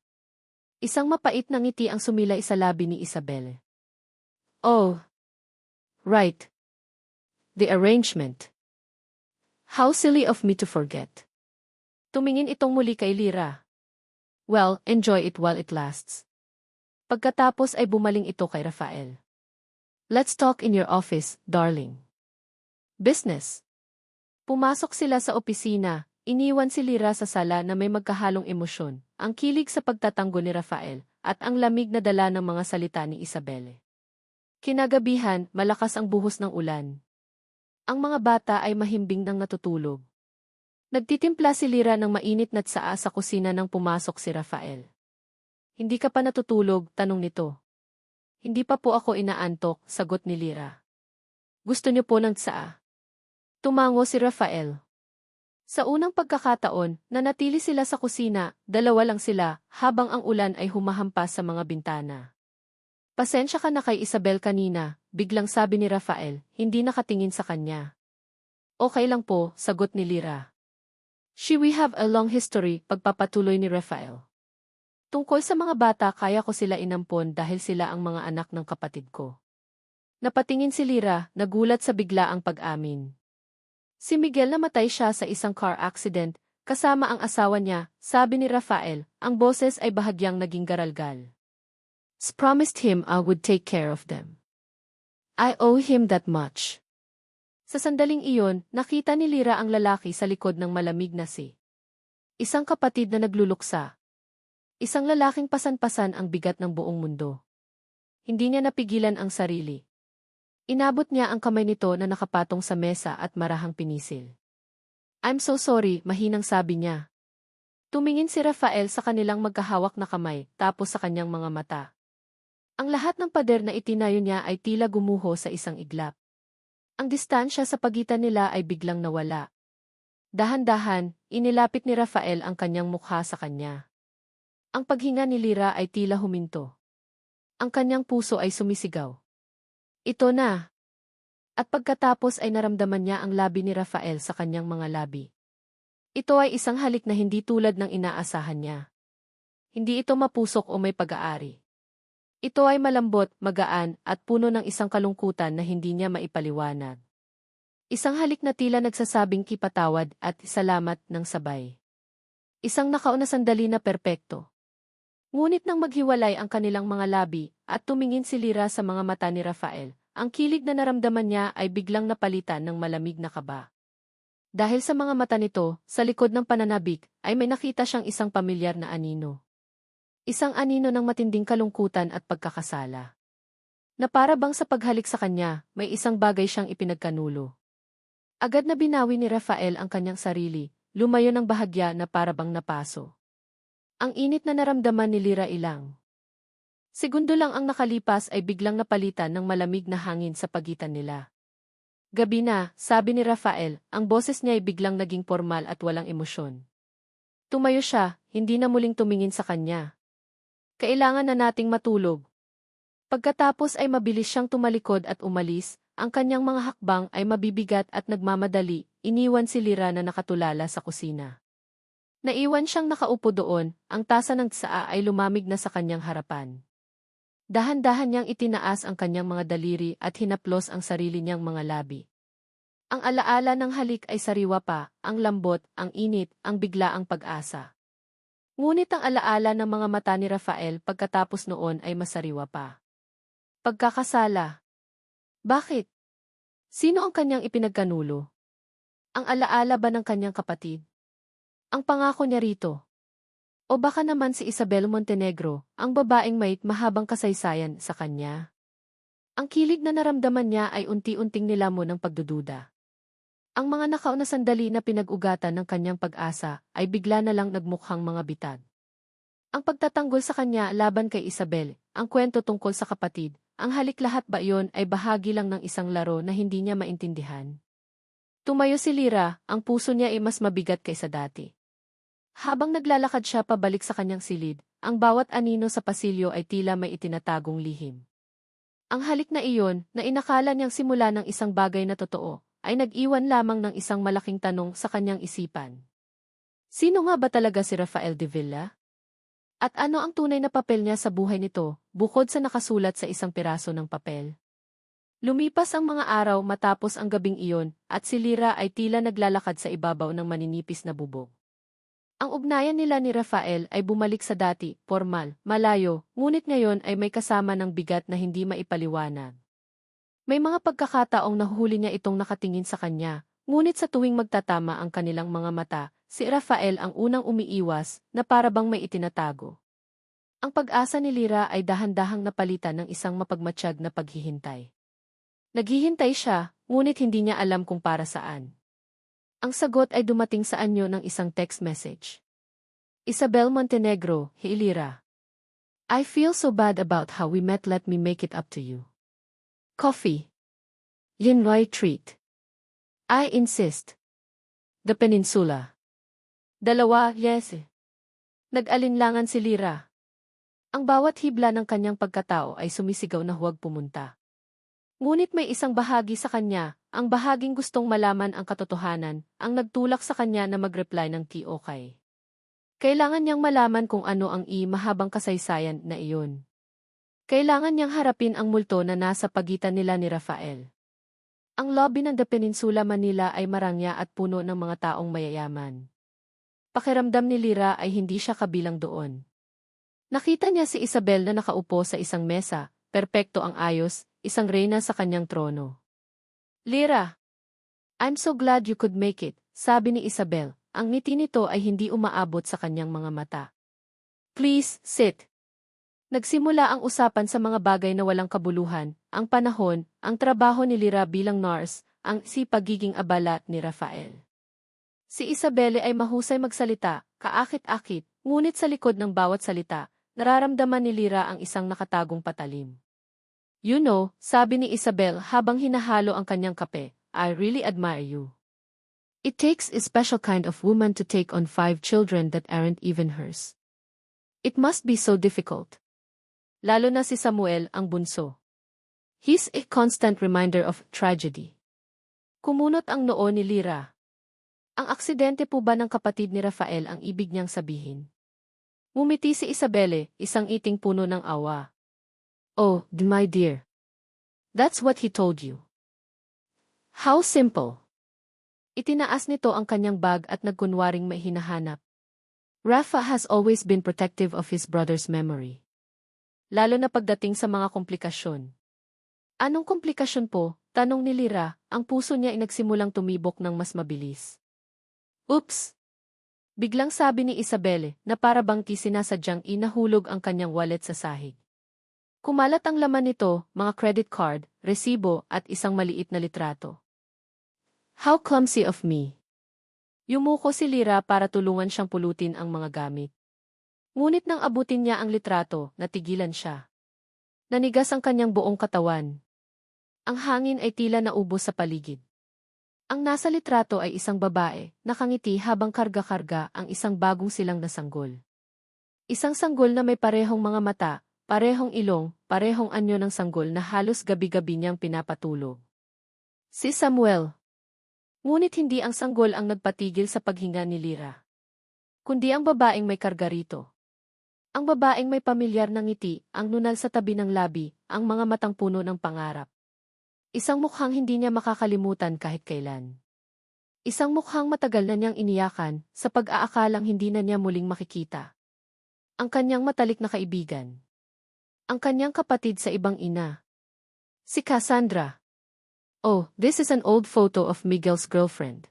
Isang mapait na ngiti ang sumilay sa labi ni Isabel. Oh, right. The arrangement. How silly of me to forget. Tumingin itong muli kay Lira. Well, enjoy it while it lasts. Pagkatapos ay bumaling ito kay Rafael. Let's talk in your office, darling. Business. Pumasok sila sa opisina, iniwan si Lira sa sala na may magkahalong emosyon, ang kilig sa pagtatanggol ni Rafael, at ang lamig na dala ng mga salita ni Isabelle. Kinagabihan, malakas ang buhos ng ulan. Ang mga bata ay mahimbing nang natutulog. Nagtitimpla si Lira ng mainit na tsaa sa kusina nang pumasok si Rafael. Hindi ka pa natutulog, tanong nito. Hindi pa po ako inaantok, sagot ni Lira. Gusto niyo po ng tsaa? Tumango si Rafael. Sa unang pagkakataon, nanatili sila sa kusina, dalawa lang sila, habang ang ulan ay humahampas sa mga bintana. Pasensya ka na kay Isabel kanina, biglang sabi ni Rafael, hindi nakatingin sa kanya. Okay lang po, sagot ni Lira. We have a long history, pagpapatuloy ni Rafael. Tungkol sa mga bata, kaya ko sila inampon dahil sila ang mga anak ng kapatid ko. Napatingin si Lyra, nagulat sa biglaang pag-amin. Si Miguel namatay siya sa isang car accident, kasama ang asawa niya, sabi ni Rafael, ang boses ay bahagyang naging garalgal. Promised him I would take care of them. I owe him that much. Sa sandaling iyon, nakita ni Lyra ang lalaki sa likod ng malamig na isang kapatid na nagluluksa. Isang lalaking pasan-pasan ang bigat ng buong mundo. Hindi niya napigilan ang sarili. Inabot niya ang kamay nito na nakapatong sa mesa at marahang pinisil. I'm so sorry, mahinang sabi niya. Tumingin si Rafael sa kanilang magkahawak na kamay, tapos sa kanyang mga mata. Ang lahat ng pader na itinayo niya ay tila gumuho sa isang iglap. Ang distansya sa pagitan nila ay biglang nawala. Dahan-dahan, inilapit ni Rafael ang kanyang mukha sa kanya. Ang paghinga ni Lyra ay tila huminto. Ang kanyang puso ay sumisigaw. Ito na. At pagkatapos ay naramdaman niya ang labi ni Rafael sa kanyang mga labi. Ito ay isang halik na hindi tulad ng inaasahan niya. Hindi ito mapusok o may pag-aari. Ito ay malambot, magaan, at puno ng isang kalungkutan na hindi niya maipaliwanag. Isang halik na tila nagsasabing kipatawad at salamat ng sabay. Isang nakauna sandali na perpekto. Ngunit nang maghiwalay ang kanilang mga labi at tumingin si Lyra sa mga mata ni Rafael, ang kilig na naramdaman niya ay biglang napalitan ng malamig na kaba. Dahil sa mga mata nito, sa likod ng pananabik, ay may nakita siyang isang pamilyar na anino. Isang anino ng matinding kalungkutan at pagkakasala. Na para bang sa paghalik sa kanya, may isang bagay siyang ipinagkanulo. Agad na binawi ni Rafael ang kanyang sarili, lumayo ng bahagya na para bang napaso. Ang init na naramdaman ni Lyra ilang segundo lang ang nakalipas ay biglang napalitan ng malamig na hangin sa pagitan nila. Gabi na, sabi ni Rafael, ang boses niya ay biglang naging formal at walang emosyon. Tumayo siya, hindi na muling tumingin sa kanya. Kailangan na nating matulog. Pagkatapos ay mabilis siyang tumalikod at umalis, ang kanyang mga hakbang ay mabibigat at nagmamadali, iniwan si Lyra na nakatulala sa kusina. Naiwan siyang nakaupo doon, ang tasa ng tsaa ay lumamig na sa kanyang harapan. Dahan-dahan niyang itinaas ang kanyang mga daliri at hinaplos ang sarili niyang mga labi. Ang alaala ng halik ay sariwa pa, ang lambot, ang init, ang biglaang pag-asa. Ngunit ang alaala ng mga mata ni Rafael pagkatapos noon ay masariwa pa. Pagkakasala. Bakit? Sino ang kanyang ipinagkanulo? Ang alaala ba ng kanyang kapatid? Ang pangako niya rito. O baka naman si Isabel Montenegro, ang babaeng may mahabang kasaysayan sa kanya. Ang kilig na naramdaman niya ay unti-unting nilamon ng pagdududa. Ang mga nakauna sandali na pinag-ugatan ng kanyang pag-asa ay bigla na lang nagmukhang mga bitag. Ang pagtatanggol sa kanya laban kay Isabel, ang kwento tungkol sa kapatid, ang halik lahat ba iyon ay bahagi lang ng isang laro na hindi niya maintindihan? Tumayo si Lyra, ang puso niya ay mas mabigat kaysa dati. Habang naglalakad siya pabalik sa kanyang silid, ang bawat anino sa pasilyo ay tila may itinatagong lihim. Ang halik na iyon, na inakala niyang simula ng isang bagay na totoo, ay nag-iwan lamang ng isang malaking tanong sa kanyang isipan. Sino nga ba talaga si Rafael de Villa? At ano ang tunay na papel niya sa buhay nito, bukod sa nakasulat sa isang piraso ng papel? Lumipas ang mga araw matapos ang gabing iyon, at si Lyra ay tila naglalakad sa ibabaw ng maninipis na bubog. Ang ugnayan nila ni Rafael ay bumalik sa dati, formal, malayo, ngunit ngayon ay may kasama ng bigat na hindi maipaliwanag. May mga pagkakataong nahuhuli niya itong nakatingin sa kanya, ngunit sa tuwing magtatama ang kanilang mga mata, si Rafael ang unang umiiwas na para bang may itinatago. Ang pag-asa ni Lyra ay dahan-dahang napalitan ng isang mapagmatsyag na paghihintay. Naghihintay siya, ngunit hindi niya alam kung para saan. Ang sagot ay dumating sa anyo ng isang text message. Isabel Montenegro, Hey Lyra. I feel so bad about how we met, let me make it up to you. Coffee. Linroy treat. I insist. The Peninsula. Dalawa, yes. Nag-alinlangan si Lyra. Ang bawat hibla ng kanyang pagkatao ay sumisigaw na huwag pumunta. Ngunit may isang bahagi sa kanya, ang bahaging gustong malaman ang katotohanan, ang nagtulak sa kanya na mag-reply ng okay. Kailangan niyang malaman kung ano ang mahabang kasaysayan na iyon. Kailangan niyang harapin ang multo na nasa pagitan nila ni Rafael. Ang lobby ng The Peninsula Manila ay marangya at puno ng mga taong mayayaman. Pakiramdam ni Lyra ay hindi siya kabilang doon. Nakita niya si Isabel na nakaupo sa isang mesa, perpekto ang ayos, isang reyna sa kanyang trono. Lyra, I'm so glad you could make it, sabi ni Isabel. Ang ngiti nito ay hindi umaabot sa kanyang mga mata. Please, sit. Nagsimula ang usapan sa mga bagay na walang kabuluhan, ang panahon, ang trabaho ni Lyra bilang nurse, ang pagiging abala ni Rafael. Si Isabelle ay mahusay magsalita, kaakit-akit, ngunit sa likod ng bawat salita, nararamdaman ni Lyra ang isang nakatagong patalim. You know, sabi ni Isabel habang hinahalo ang kanyang kape, I really admire you. It takes a special kind of woman to take on 5 children that aren't even hers. It must be so difficult. Lalo na si Samuel ang bunso. He's a constant reminder of tragedy. Kumunot ang noo ni Lyra. Ang aksidente po ba ng kapatid ni Rafael ang ibig niyang sabihin? Ngumiti si Isabelle, isang iting puno ng awa. Oh, my dear. That's what he told you. How simple. Itinaas nito ang kanyang bag at nagkunwaring may hinahanap. Rafa has always been protective of his brother's memory. Lalo na pagdating sa mga komplikasyon. Anong komplikasyon po? Tanong ni Lyra, ang puso niya ay nagsimulang tumibok ng mas mabilis. Oops! Biglang sabi ni Isabelle na para bang sinasadyang inahulog ang kanyang wallet sa sahig. Kumalat ang laman nito, mga credit card, resibo at isang maliit na litrato. How clumsy of me. Yumuko si Lyra para tulungan siyang pulutin ang mga gamit. Ngunit nang abutin niya ang litrato, natigilan siya. Nanigas ang kanyang buong katawan. Ang hangin ay tila naubos sa paligid. Ang nasa litrato ay isang babae, nakangiti habang karga-karga ang isang bagong silang na sanggol. Isang sanggol na may parehong mga mata, parehong ilong, parehong anyo ng sanggol na halos gabi-gabi niyang pinapatulog. Si Samuel. Ngunit hindi ang sanggol ang nagpatigil sa paghinga ni Lyra, kundi ang babaeng may karga rito. Ang babaeng may pamilyar na ngiti, ang nunal sa tabi ng labi, ang mga matang puno ng pangarap. Isang mukhang hindi niya makakalimutan kahit kailan. Isang mukhang matagal na niyang iniyakan, sa pag-aakalang hindi na niya muling makikita. Ang kanyang matalik na kaibigan. Ang kanyang kapatid sa ibang ina. Si Cassandra. Oh, this is an old photo of Miguel's girlfriend.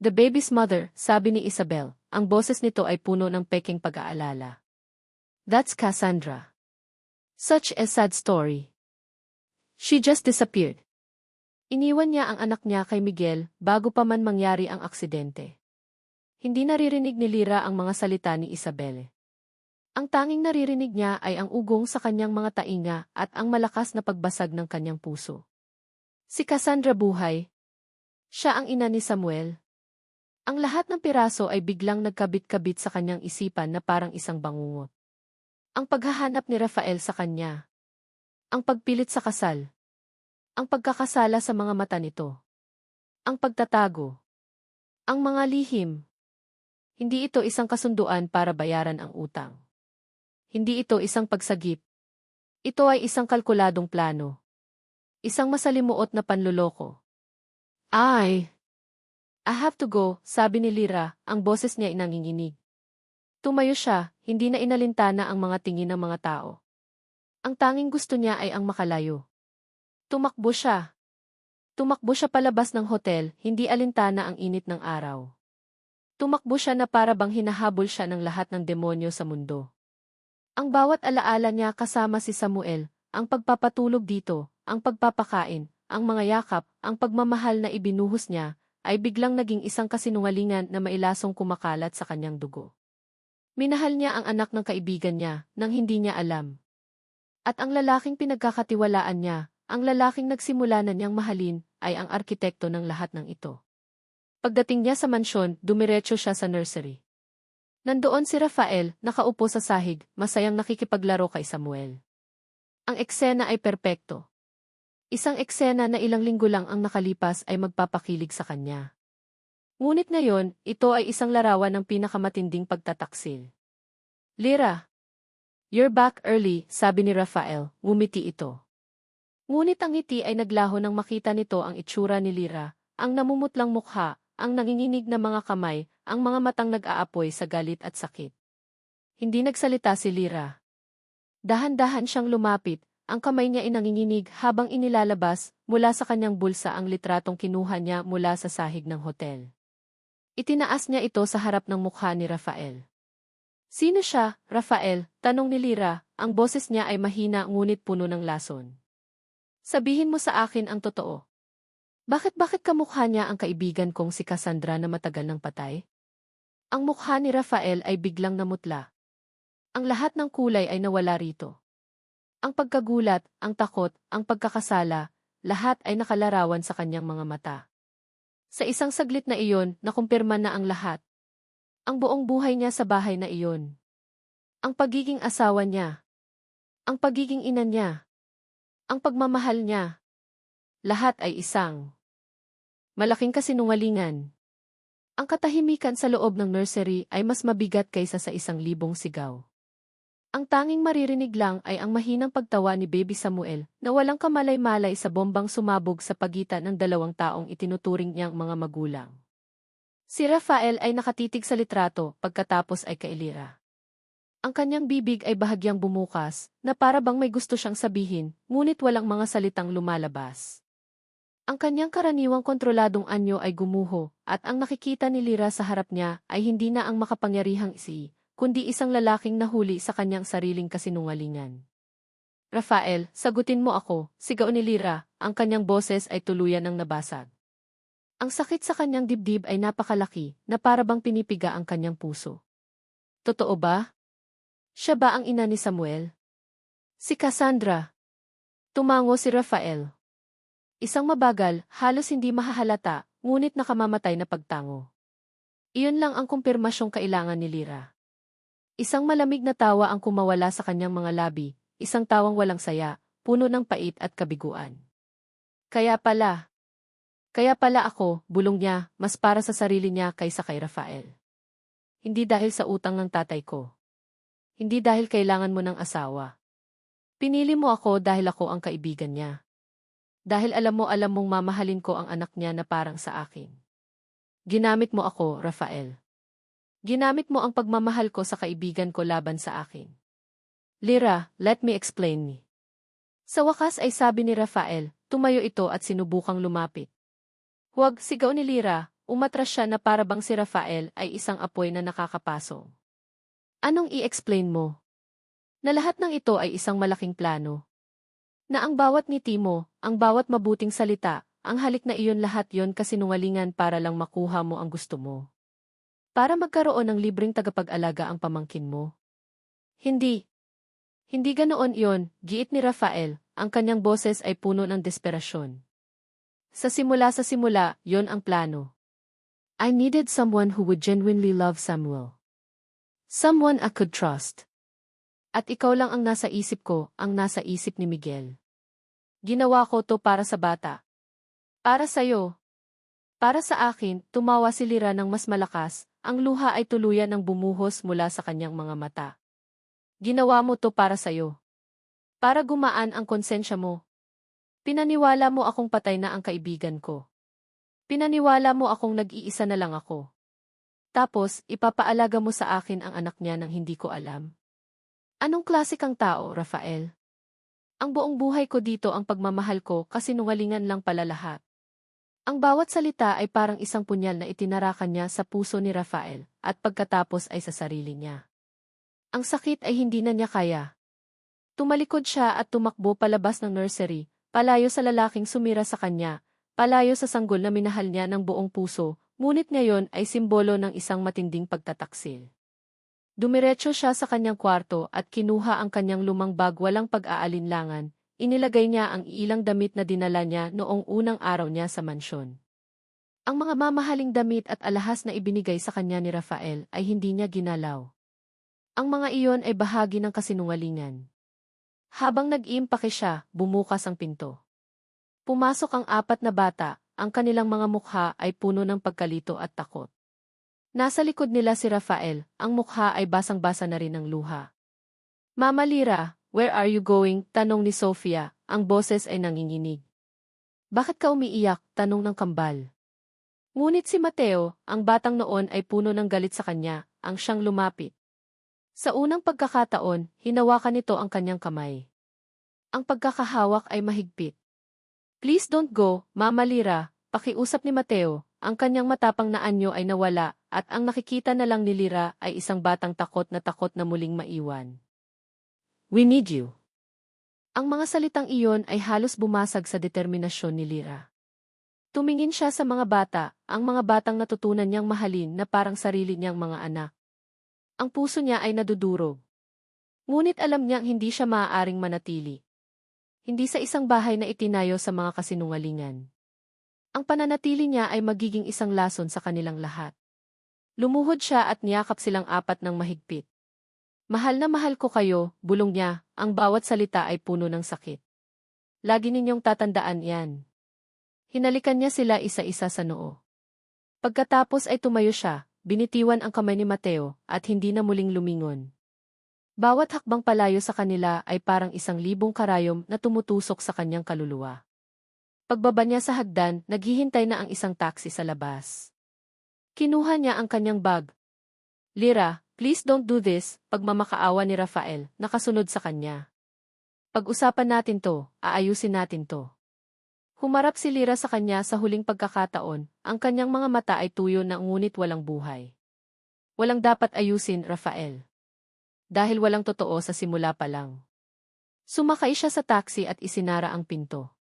The baby's mother, sabi ni Isabel, ang boses nito ay puno ng peking pag-aalala. That's Cassandra. Such a sad story. She just disappeared. Iniwan niya ang anak niya kay Miguel bago pa man mangyari ang aksidente. Hindi naririnig ni Lyra ang mga salita ni Isabel. Ang tanging naririnig niya ay ang ugong sa kanyang mga tainga at ang malakas na pagbasag ng kanyang puso. Si Cassandra buhay. Siya ang ina ni Samuel. Ang lahat ng piraso ay biglang nagkabit-kabit sa kanyang isipan na parang isang bangungot. Ang paghahanap ni Rafael sa kanya. Ang pagpilit sa kasal. Ang pagkakasala sa mga mata nito. Ang pagtatago. Ang mga lihim. Hindi ito isang kasunduan para bayaran ang utang. Hindi ito isang pagsagip. Ito ay isang kalkuladong plano. Isang masalimuot na panluloko. I have to go, sabi ni Lyra, ang boses niya ay nanginginig. Tumayo siya, hindi na inalintana ang mga tingin ng mga tao. Ang tanging gusto niya ay ang makalayo. Tumakbo siya. Tumakbo siya palabas ng hotel, hindi alintana ang init ng araw. Tumakbo siya na para bang hinahabol siya ng lahat ng demonyo sa mundo. Ang bawat alaala niya kasama si Samuel, ang pagpapatulog dito, ang pagpapakain, ang mga yakap, ang pagmamahal na ibinuhos niya, ay biglang naging isang kasinungalingan na mailasong kumakalat sa kanyang dugo. Minahal niya ang anak ng kaibigan niya, nang hindi niya alam. At ang lalaking pinagkakatiwalaan niya, ang lalaking nagsimula na niyang mahalin, ay ang arkitekto ng lahat ng ito. Pagdating niya sa mansyon, dumiretso siya sa nursery. Nandoon si Rafael, nakaupo sa sahig, masayang nakikipaglaro kay Samuel. Ang eksena ay perpekto. Isang eksena na ilang linggo lang ang nakalipas ay magpapakilig sa kanya. Ngunit ngayon, ito ay isang larawan ng pinakamatinding pagtataksil. Lira, you're back early, sabi ni Rafael, ngumiti ito. Ngunit ang ngiti ay naglaho nang makita nito ang itsura ni Lira, ang namumutlang mukha, ang nanginginig na mga kamay, ang mga matang nag-aapoy sa galit at sakit. Hindi nagsalita si Lira. Dahan-dahan siyang lumapit, ang kamay niya ay nanginginig habang inilalabas mula sa kanyang bulsa ang litratong kinuha niya mula sa sahig ng hotel. Itinaas niya ito sa harap ng mukha ni Rafael. Sino siya, Rafael? Tanong ni Lira, ang boses niya ay mahina ngunit puno ng lason. Sabihin mo sa akin ang totoo. Bakit kamukha niya ang kaibigan kong si Cassandra na matagal nang patay? Ang mukha ni Rafael ay biglang namutla. Ang lahat ng kulay ay nawala rito. Ang pagkagulat, ang takot, ang pagkakasala, lahat ay nakalarawan sa kanyang mga mata. Sa isang saglit na iyon, nakumpirma na ang lahat. Ang buong buhay niya sa bahay na iyon. Ang pagiging asawa niya. Ang pagiging ina niya. Ang pagmamahal niya. Lahat ay isang malaking kasinungalingan. Ang katahimikan sa loob ng nursery ay mas mabigat kaysa sa 1,000 sigaw. Ang tanging maririnig lang ay ang mahinang pagtawa ni Baby Samuel na walang kamalay-malay sa bombang sumabog sa pagitan ng dalawang taong itinuturing niyang mga magulang. Si Rafael ay nakatitig sa litrato pagkatapos ay kay Lira. Ang kanyang bibig ay bahagyang bumukas na para bang may gusto siyang sabihin ngunit walang mga salitang lumalabas. Ang kanyang karaniwang kontroladong anyo ay gumuho at ang nakikita ni Lira sa harap niya ay hindi na ang makapangyarihang kundi isang lalaking nahuli sa kanyang sariling kasinungalingan. Rafael, sagutin mo ako, sigaw ni Lira, ang kanyang boses ay tuluyan ng nabasag. Ang sakit sa kanyang dibdib ay napakalaki na para bang pinipiga ang kanyang puso. Totoo ba? Siya ba ang ina ni Samuel? Si Cassandra. Tumango si Rafael. Isang mabagal, halos hindi mahahalata, ngunit nakamamatay na pagtango. Iyon lang ang kumpirmasyong kailangan ni Lira. Isang malamig na tawa ang kumawala sa kanyang mga labi, isang tawang walang saya, puno ng pait at kabiguan. Kaya pala ako, bulong niya, mas para sa sarili niya kaysa kay Rafael. Hindi dahil sa utang ng tatay ko. Hindi dahil kailangan mo ng asawa. Pinili mo ako dahil ako ang kaibigan niya. Dahil alam mong mamahalin ko ang anak niya na parang sa akin. Ginamit mo ako, Rafael. Ginamit mo ang pagmamahal ko sa kaibigan ko laban sa akin. Lira, let me explain me. Sa wakas ay sabi ni Rafael, tumayo ito at sinubukang lumapit. Huwag, sigaw ni Lira, umatras siya na para bang si Rafael ay isang apoy na nakakapasong. Anong i-explain mo? Na lahat ng ito ay isang malaking plano. Na ang bawat ngiti mo, ang bawat mabuting salita, ang halik na iyon lahat yon kasinungalingan para lang makuha mo ang gusto mo. Para magkaroon ng libreng tagapag-alaga ang pamangkin mo. Hindi. Hindi ganoon iyon, giit ni Rafael, ang kanyang boses ay puno ng desperasyon. Sa simula, yon ang plano. I needed someone who would genuinely love Samuel. Someone I could trust. At ikaw lang ang nasa isip ko, ang nasa isip ni Miguel. Ginawa ko to para sa bata. Para sa'yo. Para sa akin, tumawa si Lira ng mas malakas, ang luha ay tuluyan ng bumuhos mula sa kanyang mga mata. Ginawa mo to para sa'yo. Para gumaan ang konsensya mo. Pinaniwala mo akong patay na ang kaibigan ko. Pinaniwala mo akong nag-iisa na lang ako. Tapos, ipapaalaga mo sa akin ang anak niya nang hindi ko alam. Anong klase kang tao, Rafael? Ang buong buhay ko dito ang pagmamahal ko kasi nungalingan lang pala lahat. Ang bawat salita ay parang isang punyal na itinarakan niya sa puso ni Rafael at pagkatapos ay sa sarili niya. Ang sakit ay hindi na niya kaya. Tumalikod siya at tumakbo palabas ng nursery, palayo sa lalaking sumira sa kanya, palayo sa sanggol na minahal niya ng buong puso, ngunit ngayon ay simbolo ng isang matinding pagtataksil. Dumiretso siya sa kanyang kwarto at kinuha ang kanyang lumang bag walang pag-aalinlangan. Inilagay niya ang ilang damit na dinala niya noong unang araw niya sa mansyon. Ang mga mamahaling damit at alahas na ibinigay sa kanya ni Rafael ay hindi niya ginalaw. Ang mga iyon ay bahagi ng kasinungalingan. Habang nag-iimpake siya, bumukas ang pinto. Pumasok ang 4 na bata, ang kanilang mga mukha ay puno ng pagkalito at takot. Nasa likod nila si Rafael, ang mukha ay basang-basa na rin ng luha. Mama Lira, where are you going? Tanong ni Sofia, ang boses ay nanginginig. Bakit ka umiiyak? Tanong ng kambal. Ngunit si Mateo, ang batang noon ay puno ng galit sa kanya, ang siyang lumapit. Sa unang pagkakataon, hinawakan nito ang kanyang kamay. Ang pagkakahawak ay mahigpit. Please don't go, Mama Lira, pakiusap ni Mateo, ang kanyang matapang na anyo ay nawala, at ang nakikita na lang ni Lira ay isang batang takot na muling maiwan. We need you. Ang mga salitang iyon ay halos bumasag sa determinasyon ni Lira. Tumingin siya sa mga bata, ang mga batang natutunan niyang mahalin na parang sarili niyang mga anak. Ang puso niya ay nadudurog. Ngunit alam niyang hindi siya maaaring manatili. Hindi sa isang bahay na itinayo sa mga kasinungalingan. Ang pananatili niya ay magiging isang lason sa kanilang lahat. Lumuhod siya at niyakap silang apat ng mahigpit. Mahal na mahal ko kayo, bulong niya, ang bawat salita ay puno ng sakit. Lagi ninyong tatandaan yan. Hinalikan niya sila isa-isa sa noo. Pagkatapos ay tumayo siya, binitiwan ang kamay ni Mateo, at hindi na muling lumingon. Bawat hakbang palayo sa kanila ay parang 1,000 karayom na tumutusok sa kanyang kaluluwa. Pagbaba niya sa hagdan, naghihintay na ang isang taxi sa labas. Kinuha niya ang kanyang bag. Lira, please don't do this, pagmamakaawa ni Rafael, nakasunod sa kanya. Pag-usapan natin to, aayusin natin to. Humarap si Lira sa kanya sa huling pagkakataon, ang kanyang mga mata ay tuyo na ngunit walang buhay. Walang dapat ayusin, Rafael. Dahil walang totoo sa simula pa lang. Sumakay siya sa taxi at isinara ang pinto.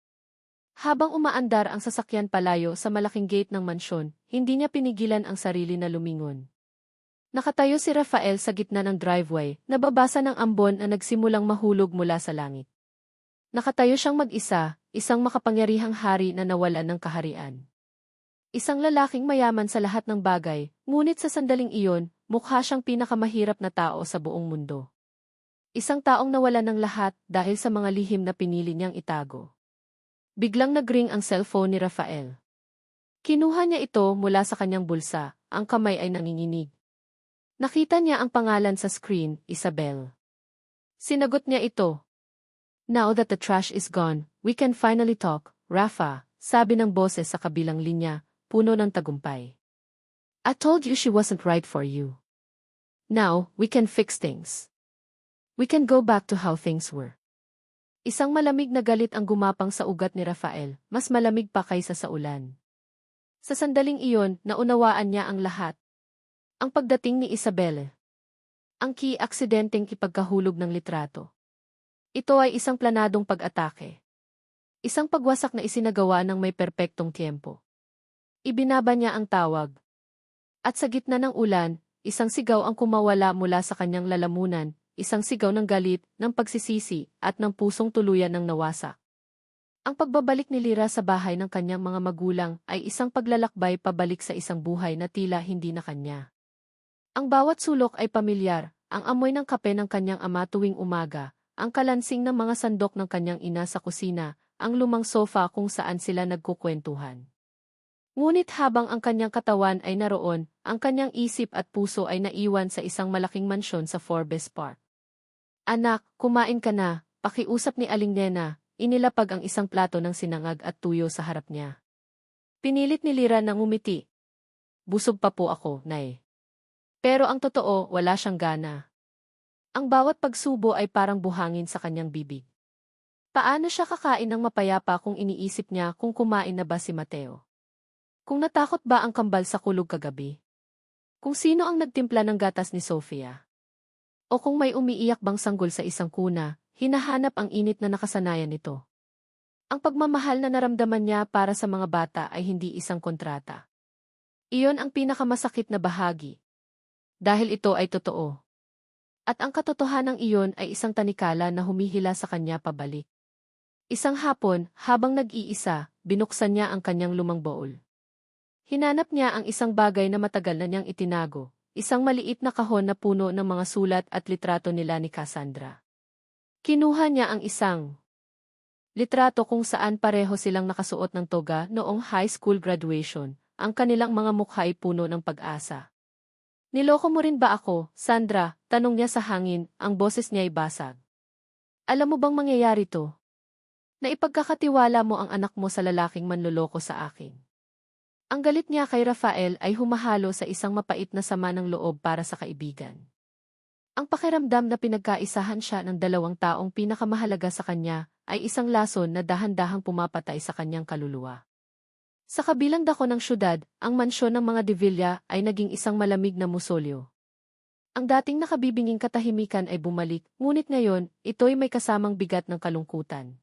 Habang umaandar ang sasakyan palayo sa malaking gate ng mansyon, hindi niya pinigilan ang sarili na lumingon. Nakatayo si Rafael sa gitna ng driveway, nababasa ng ambon na nagsimulang mahulog mula sa langit. Nakatayo siyang mag-isa, isang makapangyarihang hari na nawalan ng kaharian. Isang lalaking mayaman sa lahat ng bagay, ngunit sa sandaling iyon, mukha siyang pinakamahirap na tao sa buong mundo. Isang taong nawalan ng lahat dahil sa mga lihim na pinili niyang itago. Biglang nag-ring ang cellphone ni Rafael. Kinuha niya ito mula sa kanyang bulsa, ang kamay ay nanginginig. Nakita niya ang pangalan sa screen, Isabel. Sinagot niya ito. Now that the trash is gone, we can finally talk, Rafa, sabi ng boses sa kabilang linya, puno ng tagumpay. I told you she wasn't right for you. Now, we can fix things. We can go back to how things were. Isang malamig na galit ang gumapang sa ugat ni Rafael, mas malamig pa kaysa sa ulan. Sa sandaling iyon, naunawaan niya ang lahat. Ang pagdating ni Isabel. Ang aksidenteng ipagkahulog ng litrato. Ito ay isang planadong pag-atake. Isang pagwasak na isinagawa ng may perpektong tiempo. Ibinaba niya ang tawag. At sa gitna ng ulan, isang sigaw ang kumawala mula sa kanyang lalamunan, isang sigaw ng galit, ng pagsisisi, at ng pusong tuluyan ng nawasak. Ang pagbabalik ni Lira sa bahay ng kanyang mga magulang ay isang paglalakbay pabalik sa isang buhay na tila hindi na kanya. Ang bawat sulok ay pamilyar, ang amoy ng kape ng kanyang ama tuwing umaga, ang kalansing ng mga sandok ng kanyang ina sa kusina, ang lumang sofa kung saan sila nagkukwentuhan. Ngunit habang ang kanyang katawan ay naroon, ang kanyang isip at puso ay naiwan sa isang malaking mansyon sa Forbes Park. Anak, kumain ka na, pakiusap ni Aling Nena, inilapag ang isang plato ng sinangag at tuyo sa harap niya. Pinilit ni Lira na ngumiti. Busog pa po ako, Nay. Pero ang totoo, wala siyang gana. Ang bawat pagsubo ay parang buhangin sa kanyang bibig. Paano siya kakain ng mapayapa kung iniisip niya kung kumain na ba si Mateo? Kung natakot ba ang kambal sa kulog kagabi? Kung sino ang nagtimpla ng gatas ni Sofia? O kung may umiiyak bang sanggol sa isang kuna, hinahanap ang init na nakasanayan nito. Ang pagmamahal na naramdaman niya para sa mga bata ay hindi isang kontrata. Iyon ang pinakamasakit na bahagi. Dahil ito ay totoo. At ang katotohanan iyon ay isang tanikala na humihila sa kanya pabalik. Isang hapon, habang nag-iisa, binuksan niya ang kanyang lumang bowl. Hinanap niya ang isang bagay na matagal na niyang itinago, isang maliit na kahon na puno ng mga sulat at litrato nila ni Cassandra. Kinuha niya ang isang Litrato kung saan pareho silang nakasuot ng toga noong high school graduation, ang kanilang mga mukha ay puno ng pag-asa. Niloko mo rin ba ako, Sandra? Tanong niya sa hangin, ang boses niya ay basag. Alam mo bang mangyayari to? Naipagkakatiwala mo ang anak mo sa lalaking manloloko sa akin. Ang galit niya kay Rafael ay humahalo sa isang mapait na sama ng loob para sa kaibigan. Ang pakiramdam na pinagkaisahan siya ng dalawang taong pinakamahalaga sa kanya ay isang lason na dahan-dahang pumapatay sa kanyang kaluluwa. Sa kabilang dako ng syudad, ang mansyon ng mga De Villa ay naging isang malamig na musolyo. Ang dating nakabibinging katahimikan ay bumalik, ngunit ngayon, ito'y may kasamang bigat ng kalungkutan.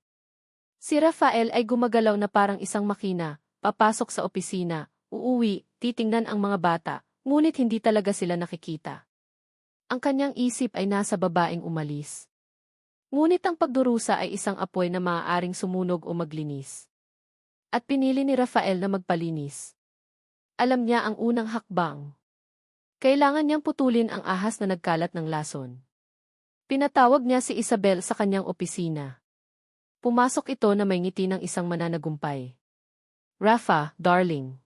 Si Rafael ay gumagalaw na parang isang makina, papasok sa opisina, uuwi, titingnan ang mga bata, ngunit hindi talaga sila nakikita. Ang kanyang isip ay nasa babaeng umalis. Ngunit ang pagdurusa ay isang apoy na maaaring sumunog o maglinis. At pinili ni Rafael na magpalinis. Alam niya ang unang hakbang. Kailangan niyang putulin ang ahas na nagkalat ng lason. Pinatawag niya si Isabel sa kanyang opisina. Pumasok ito na may ngiti ng isang mananagumpay. Rafa, darling.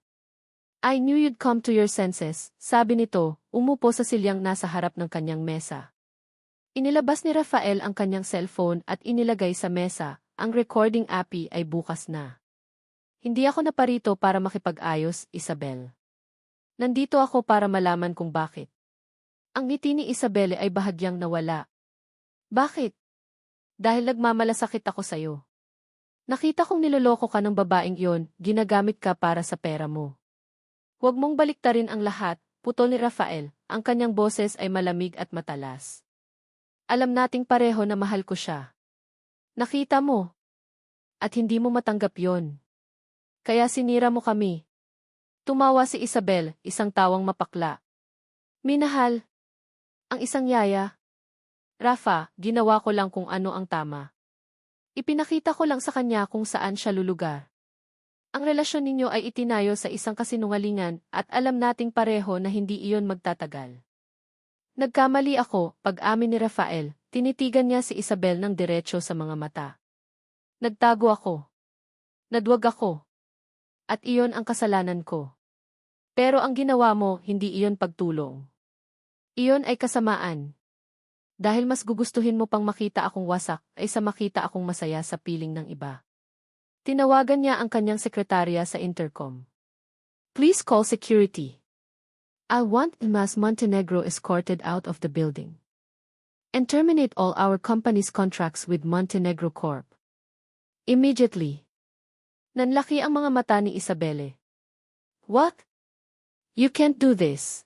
I knew you'd come to your senses, sabi nito, umupo sa silyang nasa harap ng kanyang mesa. Inilabas ni Rafael ang kanyang cellphone at inilagay sa mesa, ang recording app ay bukas na. Hindi ako naparito para makipag-ayos, Isabel. Nandito ako para malaman kung bakit. Ang ngiti ni Isabel ay bahagyang nawala. Bakit? Dahil nagmamalasakit ako sa'yo. Nakita kong niloloko ka ng babaeng iyon, ginagamit ka para sa pera mo. Huwag mong baliktarin ang lahat, putol ni Rafael, ang kanyang boses ay malamig at matalas. Alam nating pareho na mahal ko siya. Nakita mo. At hindi mo matanggap yon. Kaya sinira mo kami. Tumawa si Isabel, isang tawang mapakla. Minahal. Ang isang yaya. Rafa, ginawa ko lang kung ano ang tama. Ipinakita ko lang sa kanya kung saan siya lulugar. Ang relasyon ninyo ay itinayo sa isang kasinungalingan at alam nating pareho na hindi iyon magtatagal. Nagkamali ako, pag-amin ni Rafael, tinitigan niya si Isabel ng diretso sa mga mata. Nagtago ako. Nadwag ako. At iyon ang kasalanan ko. Pero ang ginawa mo, hindi iyon pagtulong. Iyon ay kasamaan. Dahil mas gugustuhin mo pang makita akong wasak, ay sa makita akong masaya sa piling ng iba. Tinawagan niya ang kanyang sekretarya sa intercom. Please call security. I want Mas Montenegro escorted out of the building. And terminate all our company's contracts with Montenegro Corp. Immediately. Nanlaki ang mga mata ni Isabelle. What? You can't do this.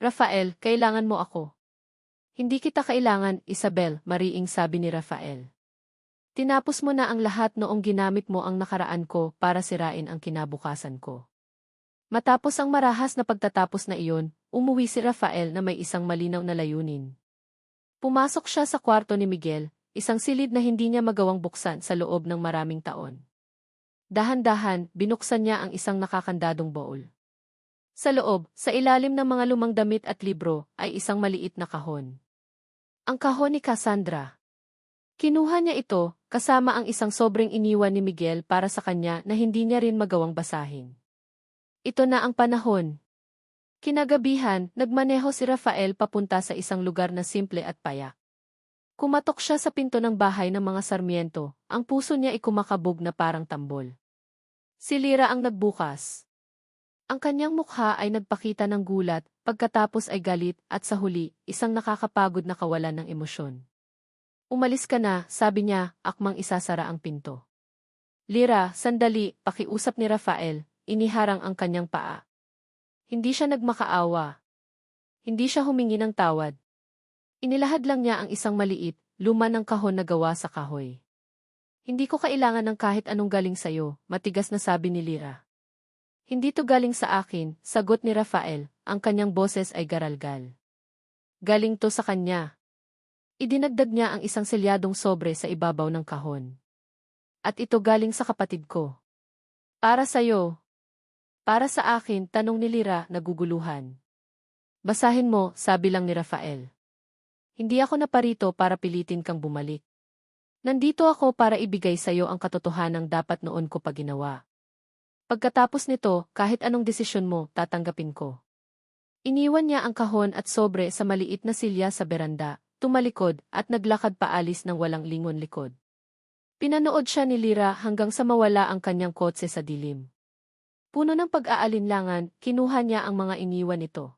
Rafael, kailangan mo ako. Hindi kita kailangan, Isabel, mariing sabi ni Rafael. Tinapos mo na ang lahat noong ginamit mo ang nakaraan ko para sirain ang kinabukasan ko. Matapos ang marahas na pagtatapos na iyon, umuwi si Rafael na may isang malinaw na layunin. Pumasok siya sa kwarto ni Miguel, isang silid na hindi niya magawang buksan sa loob ng maraming taon. Dahan-dahan, binuksan niya ang isang nakakandadong bowl. Sa loob, sa ilalim ng mga lumang damit at libro, ay isang maliit na kahon. Ang kahon ni Cassandra. Kinuha niya ito, kasama ang isang sobrang iniwan ni Miguel para sa kanya na hindi niya rin magawang basahin. Ito na ang panahon. Kinagabihan, nagmaneho si Rafael papunta sa isang lugar na simple at payak. Kumatok siya sa pinto ng bahay ng mga Sarmiento, ang puso niya ay kumakabog na parang tambol. Si Lira ang nagbukas. Ang kanyang mukha ay nagpakita ng gulat, pagkatapos ay galit at sa huli, isang nakakapagod na kawalan ng emosyon. Umalis ka na, sabi niya, akmang isasara ang pinto. Lira, sandali, pakiusap ni Rafael, iniharang ang kanyang paa. Hindi siya nagmakaawa. Hindi siya humingi ng tawad. Inilahad lang niya ang isang maliit, luma ng kahon na gawa sa kahoy. Hindi ko kailangan ng kahit anong galing sayo, matigas na sabi ni Lira. Hindi to galing sa akin, sagot ni Rafael, ang kanyang boses ay garalgal. Galing to sa kanya. Idinagdag niya ang isang selyadong sobre sa ibabaw ng kahon. At ito galing sa kapatid ko. Para sayo. Para sa akin, tanong ni Lira, naguguluhan. Basahin mo, sabi lang ni Rafael. Hindi ako naparito para pilitin kang bumalik. Nandito ako para ibigay sa'yo ang katotohanang dapat noon ko pa ginawa. Pagkatapos nito, kahit anong desisyon mo, tatanggapin ko. Iniwan niya ang kahon at sobre sa maliit na silya sa beranda, tumalikod at naglakad paalis ng walang lingon likod. Pinanood siya ni Lyra hanggang sa mawala ang kanyang kotse sa dilim. Puno ng pag-aalinlangan, kinuha niya ang mga iniwan nito.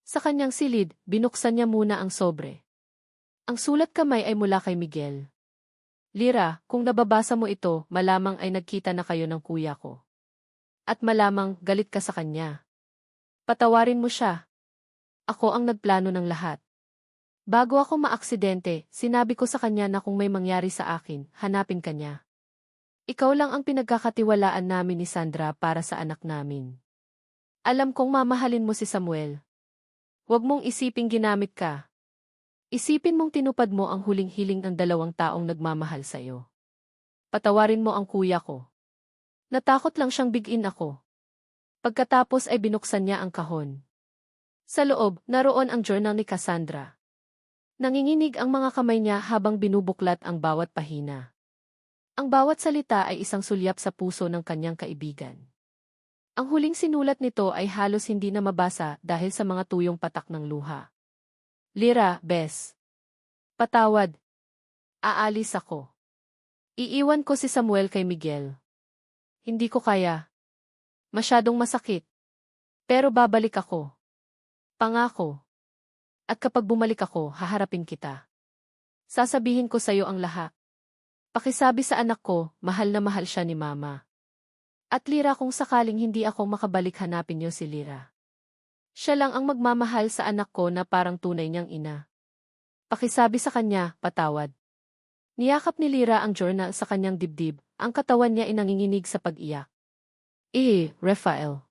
Sa kanyang silid, binuksan niya muna ang sobre. Ang sulat kamay ay mula kay Miguel. Lyra, kung nababasa mo ito, malamang ay nagkita na kayo ng kuya ko. At malamang galit ka sa kanya. Patawarin mo siya. Ako ang nagplano ng lahat. Bago ako maaksidente, sinabi ko sa kanya na kung may mangyari sa akin, hanapin ka niya. Ikaw lang ang pinagkakatiwalaan namin ni Sandra para sa anak namin. Alam kong mamahalin mo si Samuel. Huwag mong isiping ginamit ka. Isipin mong tinupad mo ang huling hiling ng 2 taong nagmamahal sa iyo. Patawarin mo ang kuya ko. Natakot lang siyang bigin ako. Pagkatapos ay binuksan niya ang kahon. Sa loob, naroon ang journal ni Cassandra. Nanginginig ang mga kamay niya habang binubuklat ang bawat pahina. Ang bawat salita ay isang sulyap sa puso ng kanyang kaibigan. Ang huling sinulat nito ay halos hindi na mabasa dahil sa mga tuyong patak ng luha. Lyra, bes. Patawad. Aalis ako. Iiwan ko si Samuel kay Miguel. Hindi ko kaya. Masyadong masakit. Pero babalik ako. Pangako. At kapag bumalik ako, haharapin kita. Sasabihin ko sa'yo ang lahat. Pakisabi sa anak ko, mahal na mahal siya ni Mama. At Lyra, kung sakaling hindi ako makabalik, hanapin niyo si Lyra. Siya lang ang magmamahal sa anak ko na parang tunay niyang ina. Pakisabi sa kanya, patawad. Niyakap ni Lyra ang journal sa kanyang dibdib, ang katawan niya inanginginig sa pag-iyak. Rafael.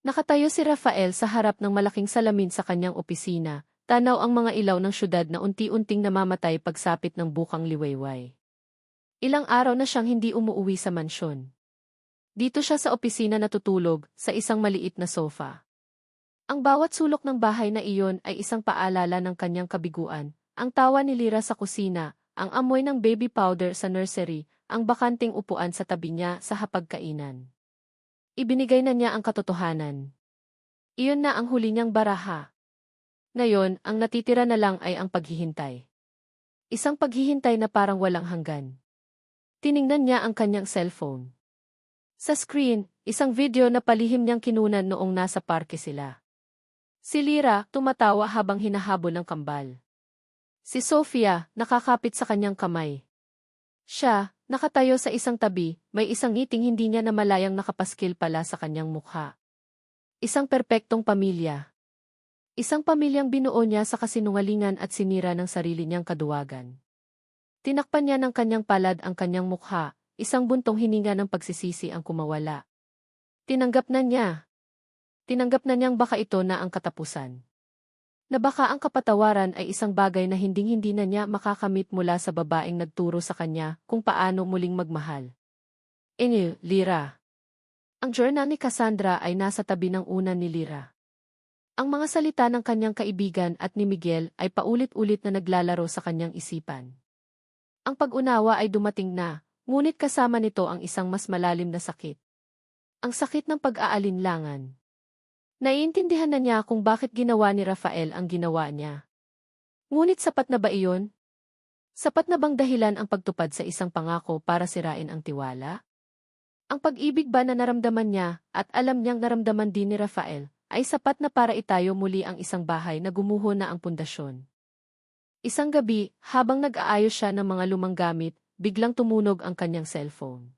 Nakatayo si Rafael sa harap ng malaking salamin sa kanyang opisina, tanaw ang mga ilaw ng syudad na unti-unting namamatay pagsapit ng bukang liwayway. Ilang araw na siyang hindi umuuwi sa mansyon. Dito siya sa opisina natutulog, sa isang maliit na sofa. Ang bawat sulok ng bahay na iyon ay isang paalala ng kanyang kabiguan, ang tawa ni Lyra sa kusina, ang amoy ng baby powder sa nursery, ang bakanting upuan sa tabi niya sa hapagkainan. Ibinigay na niya ang katotohanan. Iyon na ang huli niyang baraha. Ngayon, ang natitira na lang ay ang paghihintay. Isang paghihintay na parang walang hanggan. Tiningnan niya ang kanyang cellphone. Sa screen, isang video na palihim niyang kinunan noong nasa parke sila. Si Lyra, tumatawa habang hinahabol ng kambal. Si Sofia, nakakapit sa kanyang kamay. Siya, nakatayo sa isang tabi, may isang ngiting hindi niya namalayang nakapaskil pala sa kanyang mukha. Isang perpektong pamilya. Isang pamilyang binuo niya sa kasinungalingan at sinira ng sarili niyang kaduwagan. Tinakpan niya ng kanyang palad ang kanyang mukha, isang buntong hininga ng pagsisisi ang kumawala. Tinanggap na niya. Tinanggap na niyang baka ito na ang katapusan. Na baka ang kapatawaran ay isang bagay na hinding-hindi na niya makakamit mula sa babaeng nagturo sa kanya kung paano muling magmahal. Lyra. Ang journal ni Cassandra ay nasa tabi ng unan ni Lyra. Ang mga salita ng kanyang kaibigan at ni Miguel ay paulit-ulit na naglalaro sa kanyang isipan. Ang pag-unawa ay dumating na, ngunit kasama nito ang isang mas malalim na sakit. Ang sakit ng pag-aalinlangan. Naiintindihan na niya kung bakit ginawa ni Rafael ang ginawa niya. Ngunit sapat na ba iyon? Sapat na bang dahilan ang pagtupad sa isang pangako para sirain ang tiwala? Ang pag-ibig ba na naramdaman niya at alam niyang naramdaman din ni Rafael ay sapat na para itayo muli ang isang bahay na gumuho na ang pundasyon? Isang gabi, habang nag-aayos siya ng mga lumang gamit, biglang tumunog ang kanyang cellphone.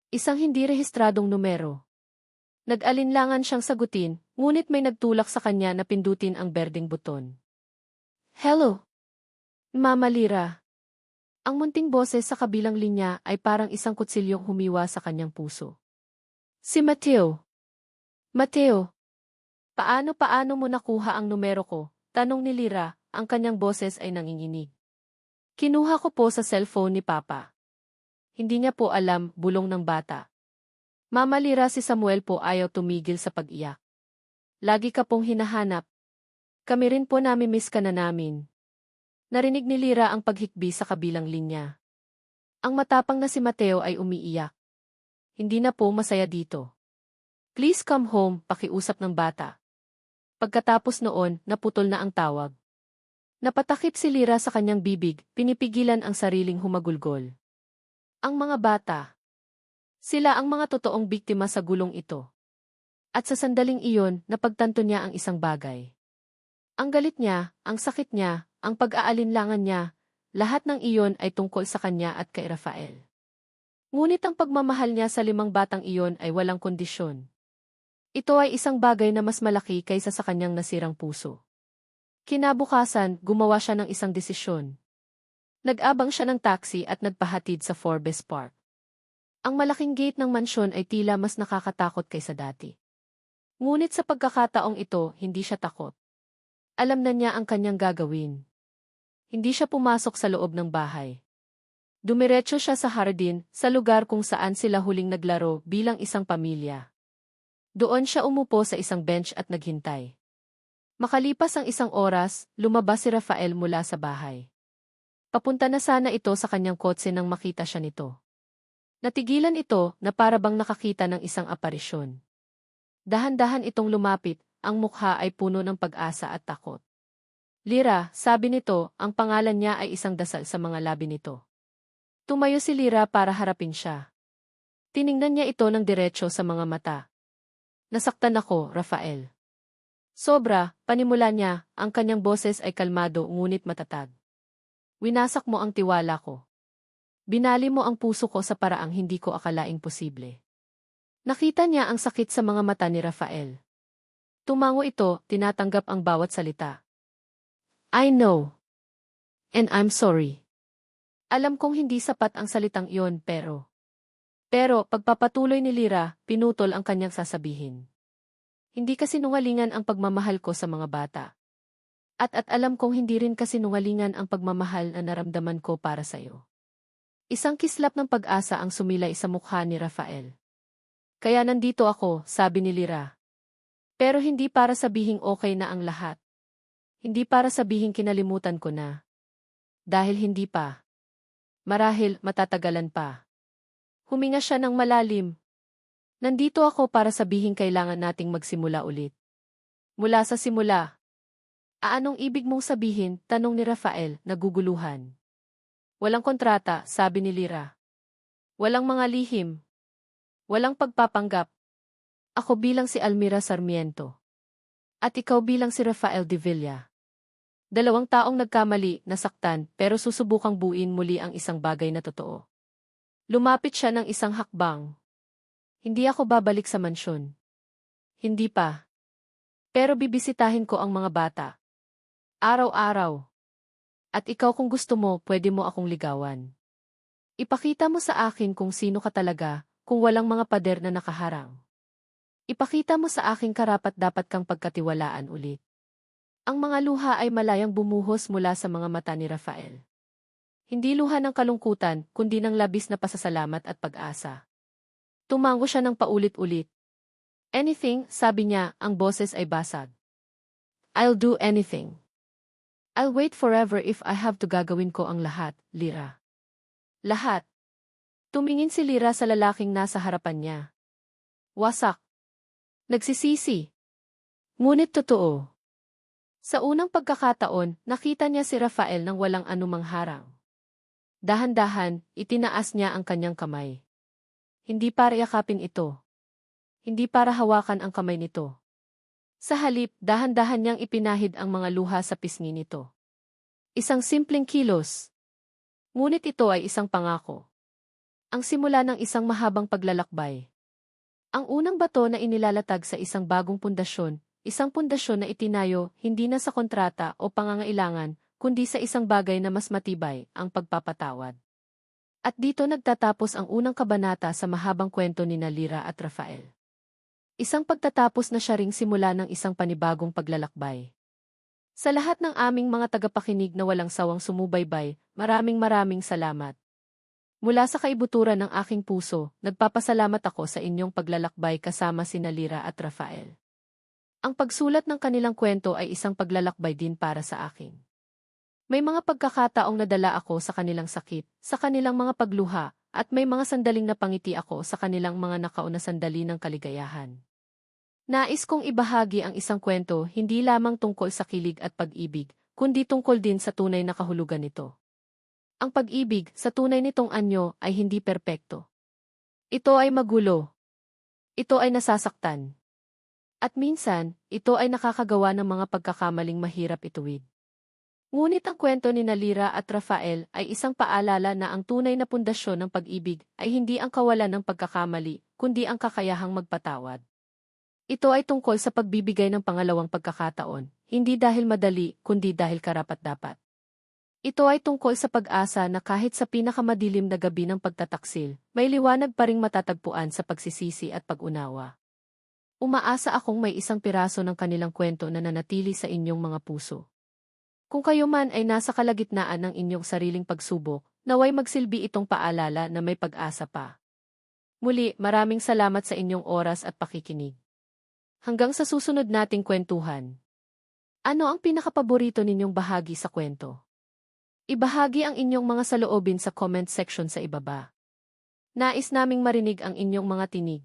Isang hindi rehistradong numero. Nag-alinlangan siyang sagutin, ngunit may nagtulak sa kanya na pindutin ang berdeng buton. Hello? Mama Lyra. Ang munting boses sa kabilang linya ay parang isang kutsilyong humiwa sa kanyang puso. Si Mateo. Mateo. Paano mo nakuha ang numero ko? Tanong ni Lyra, ang kanyang boses ay nanginginig. Kinuha ko po sa cellphone ni Papa. Hindi niya po alam, bulong ng bata. Mama Lyra, si Samuel po ayaw tumigil sa pag-iyak. Lagi ka pong hinahanap. Kami rin po namimiss ka na namin. Narinig ni Lyra ang paghikbi sa kabilang linya. Ang matapang na si Mateo ay umiiyak. Hindi na po masaya dito. Please come home, pakiusap ng bata. Pagkatapos noon, naputol na ang tawag. Napatakip si Lyra sa kanyang bibig, pinipigilan ang sariling humagulgol. Ang mga bata. Sila ang mga totoong biktima sa gulong ito. At sa sandaling iyon, napagtanto niya ang isang bagay. Ang galit niya, ang sakit niya, ang pag-aalinlangan niya, lahat ng iyon ay tungkol sa kanya at kay Rafael. Ngunit ang pagmamahal niya sa 5 batang iyon ay walang kondisyon. Ito ay isang bagay na mas malaki kaysa sa kanyang nasirang puso. Kinabukasan, gumawa siya ng isang desisyon. Nag-abang siya ng taxi at nagpahatid sa Forbes Park. Ang malaking gate ng mansyon ay tila mas nakakatakot kaysa dati. Ngunit sa pagkakataong ito, hindi siya takot. Alam na niya ang kanyang gagawin. Hindi siya pumasok sa loob ng bahay. Dumiretso siya sa hardin, sa lugar kung saan sila huling naglaro bilang isang pamilya. Doon siya umupo sa isang bench at naghintay. Makalipas ang 1 oras, lumabas si Rafael mula sa bahay. Papunta na sana ito sa kanyang kotse nang makita siya nito. Natigilan ito na para bang nakakita ng isang aparisyon. Dahan-dahan itong lumapit, ang mukha ay puno ng pag-asa at takot. Lyra, sabi nito, ang pangalan niya ay isang dasal sa mga labi nito. Tumayo si Lyra para harapin siya. Tiningnan niya ito ng diretso sa mga mata. Nasaktan ako, Rafael. Sobra, panimula niya, ang kanyang boses ay kalmado ngunit matatag. Winasak mo ang tiwala ko. Binali mo ang puso ko sa paraang hindi ko akalaing posible. Nakita niya ang sakit sa mga mata ni Rafael. Tumango ito, tinatanggap ang bawat salita. I know. And I'm sorry. Alam kong hindi sapat ang salitang iyon pero pagpapatuloy ni Lyra, pinutol ang kanyang sasabihin. Hindi kasinungalingan ang pagmamahal ko sa mga bata. At alam kong hindi rin kasinungalingan ang pagmamahal na naramdaman ko para sa iyo. Isang kislap ng pag-asa ang sumilay sa mukha ni Rafael. Kaya nandito ako, sabi ni Lyra. Pero hindi para sabihing okay na ang lahat. Hindi para sabihing kinalimutan ko na. Dahil hindi pa. Marahil matatagalan pa. Huminga siya ng malalim. Nandito ako para sabihin kailangan nating magsimula ulit. Mula sa simula. Anong ibig mong sabihin? Tanong ni Rafael, naguguluhan. Walang kontrata, sabi ni Lyra. Walang mga lihim. Walang pagpapanggap. Ako bilang si Almira Sarmiento. At ikaw bilang si Rafael de Villa. 2 taong nagkamali, nasaktan, pero susubukang buuin muli ang isang bagay na totoo. Lumapit siya ng isang hakbang. Hindi ako babalik sa mansyon. Hindi pa. Pero bibisitahin ko ang mga bata. Araw-araw. At ikaw kung gusto mo, pwede mo akong ligawan. Ipakita mo sa akin kung sino ka talaga, kung walang mga pader na nakaharang. Ipakita mo sa akin karapat-dapat kang pagkatiwalaan ulit. Ang mga luha ay malayang bumuhos mula sa mga mata ni Rafael. Hindi luha ng kalungkutan, kundi ng labis na pasasalamat at pag-asa. Tumango siya ng paulit-ulit. Anything, sabi niya, ang boses ay basag. I'll do anything. I'll wait forever if I have to, gagawin ko ang lahat, Lyra. Lahat. Tumingin si Lyra sa lalaking nasa harapan niya. Wasak. Nagsisisi. Ngunit totoo. Sa unang pagkakataon, nakita niya si Rafael nang walang anumang harang. Dahan-dahan, itinaas niya ang kanyang kamay. Hindi para yakapin ito. Hindi para hawakan ang kamay nito. Sa halip, dahan-dahan niyang ipinahid ang mga luha sa pisngi nito. Isang simpleng kilos. Ngunit ito ay isang pangako. Ang simula ng isang mahabang paglalakbay. Ang unang bato na inilalatag sa isang bagong pundasyon, isang pundasyon na itinayo hindi na sa kontrata o pangangailangan, kundi sa isang bagay na mas matibay, ang pagpapatawad. At dito nagtatapos ang unang kabanata sa mahabang kwento ni Lyra at Rafael. Isang pagtatapos na siya ring simula ng isang panibagong paglalakbay. Sa lahat ng aming mga tagapakinig na walang sawang sumubaybay, maraming salamat. Mula sa kaibuturan ng aking puso, nagpapasalamat ako sa inyong paglalakbay kasama sina Lyra at Rafael. Ang pagsulat ng kanilang kwento ay isang paglalakbay din para sa akin. May mga pagkakataong nadala ako sa kanilang sakit, sa kanilang mga pagluha, at may mga sandaling napangiti ako sa kanilang mga nakauna sandali ng kaligayahan. Nais kong ibahagi ang isang kwento hindi lamang tungkol sa kilig at pag-ibig, kundi tungkol din sa tunay na kahulugan nito. Ang pag-ibig sa tunay nitong anyo ay hindi perpekto. Ito ay magulo. Ito ay nasasaktan. At minsan, ito ay nakakagawa ng mga pagkakamaling mahirap ituwid. Ngunit ang kwento ni Nalira at Rafael ay isang paalala na ang tunay na pundasyon ng pag-ibig ay hindi ang kawalan ng pagkakamali, kundi ang kakayahang magpatawad. Ito ay tungkol sa pagbibigay ng pangalawang pagkakataon, hindi dahil madali, kundi dahil karapat-dapat. Ito ay tungkol sa pag-asa na kahit sa pinakamadilim na gabi ng pagtataksil, may liwanag pa ring matatagpuan sa pagsisisi at pag-unawa. Umaasa akong may isang piraso ng kanilang kwento na nanatili sa inyong mga puso. Kung kayo man ay nasa kalagitnaan ng inyong sariling pagsubok, naway magsilbi itong paalala na may pag-asa pa. Muli, maraming salamat sa inyong oras at pakikinig. Hanggang sa susunod nating kwentuhan. Ano ang pinakapaborito ninyong bahagi sa kwento? Ibahagi ang inyong mga saloobin sa comment section sa ibaba. Nais naming marinig ang inyong mga tinig.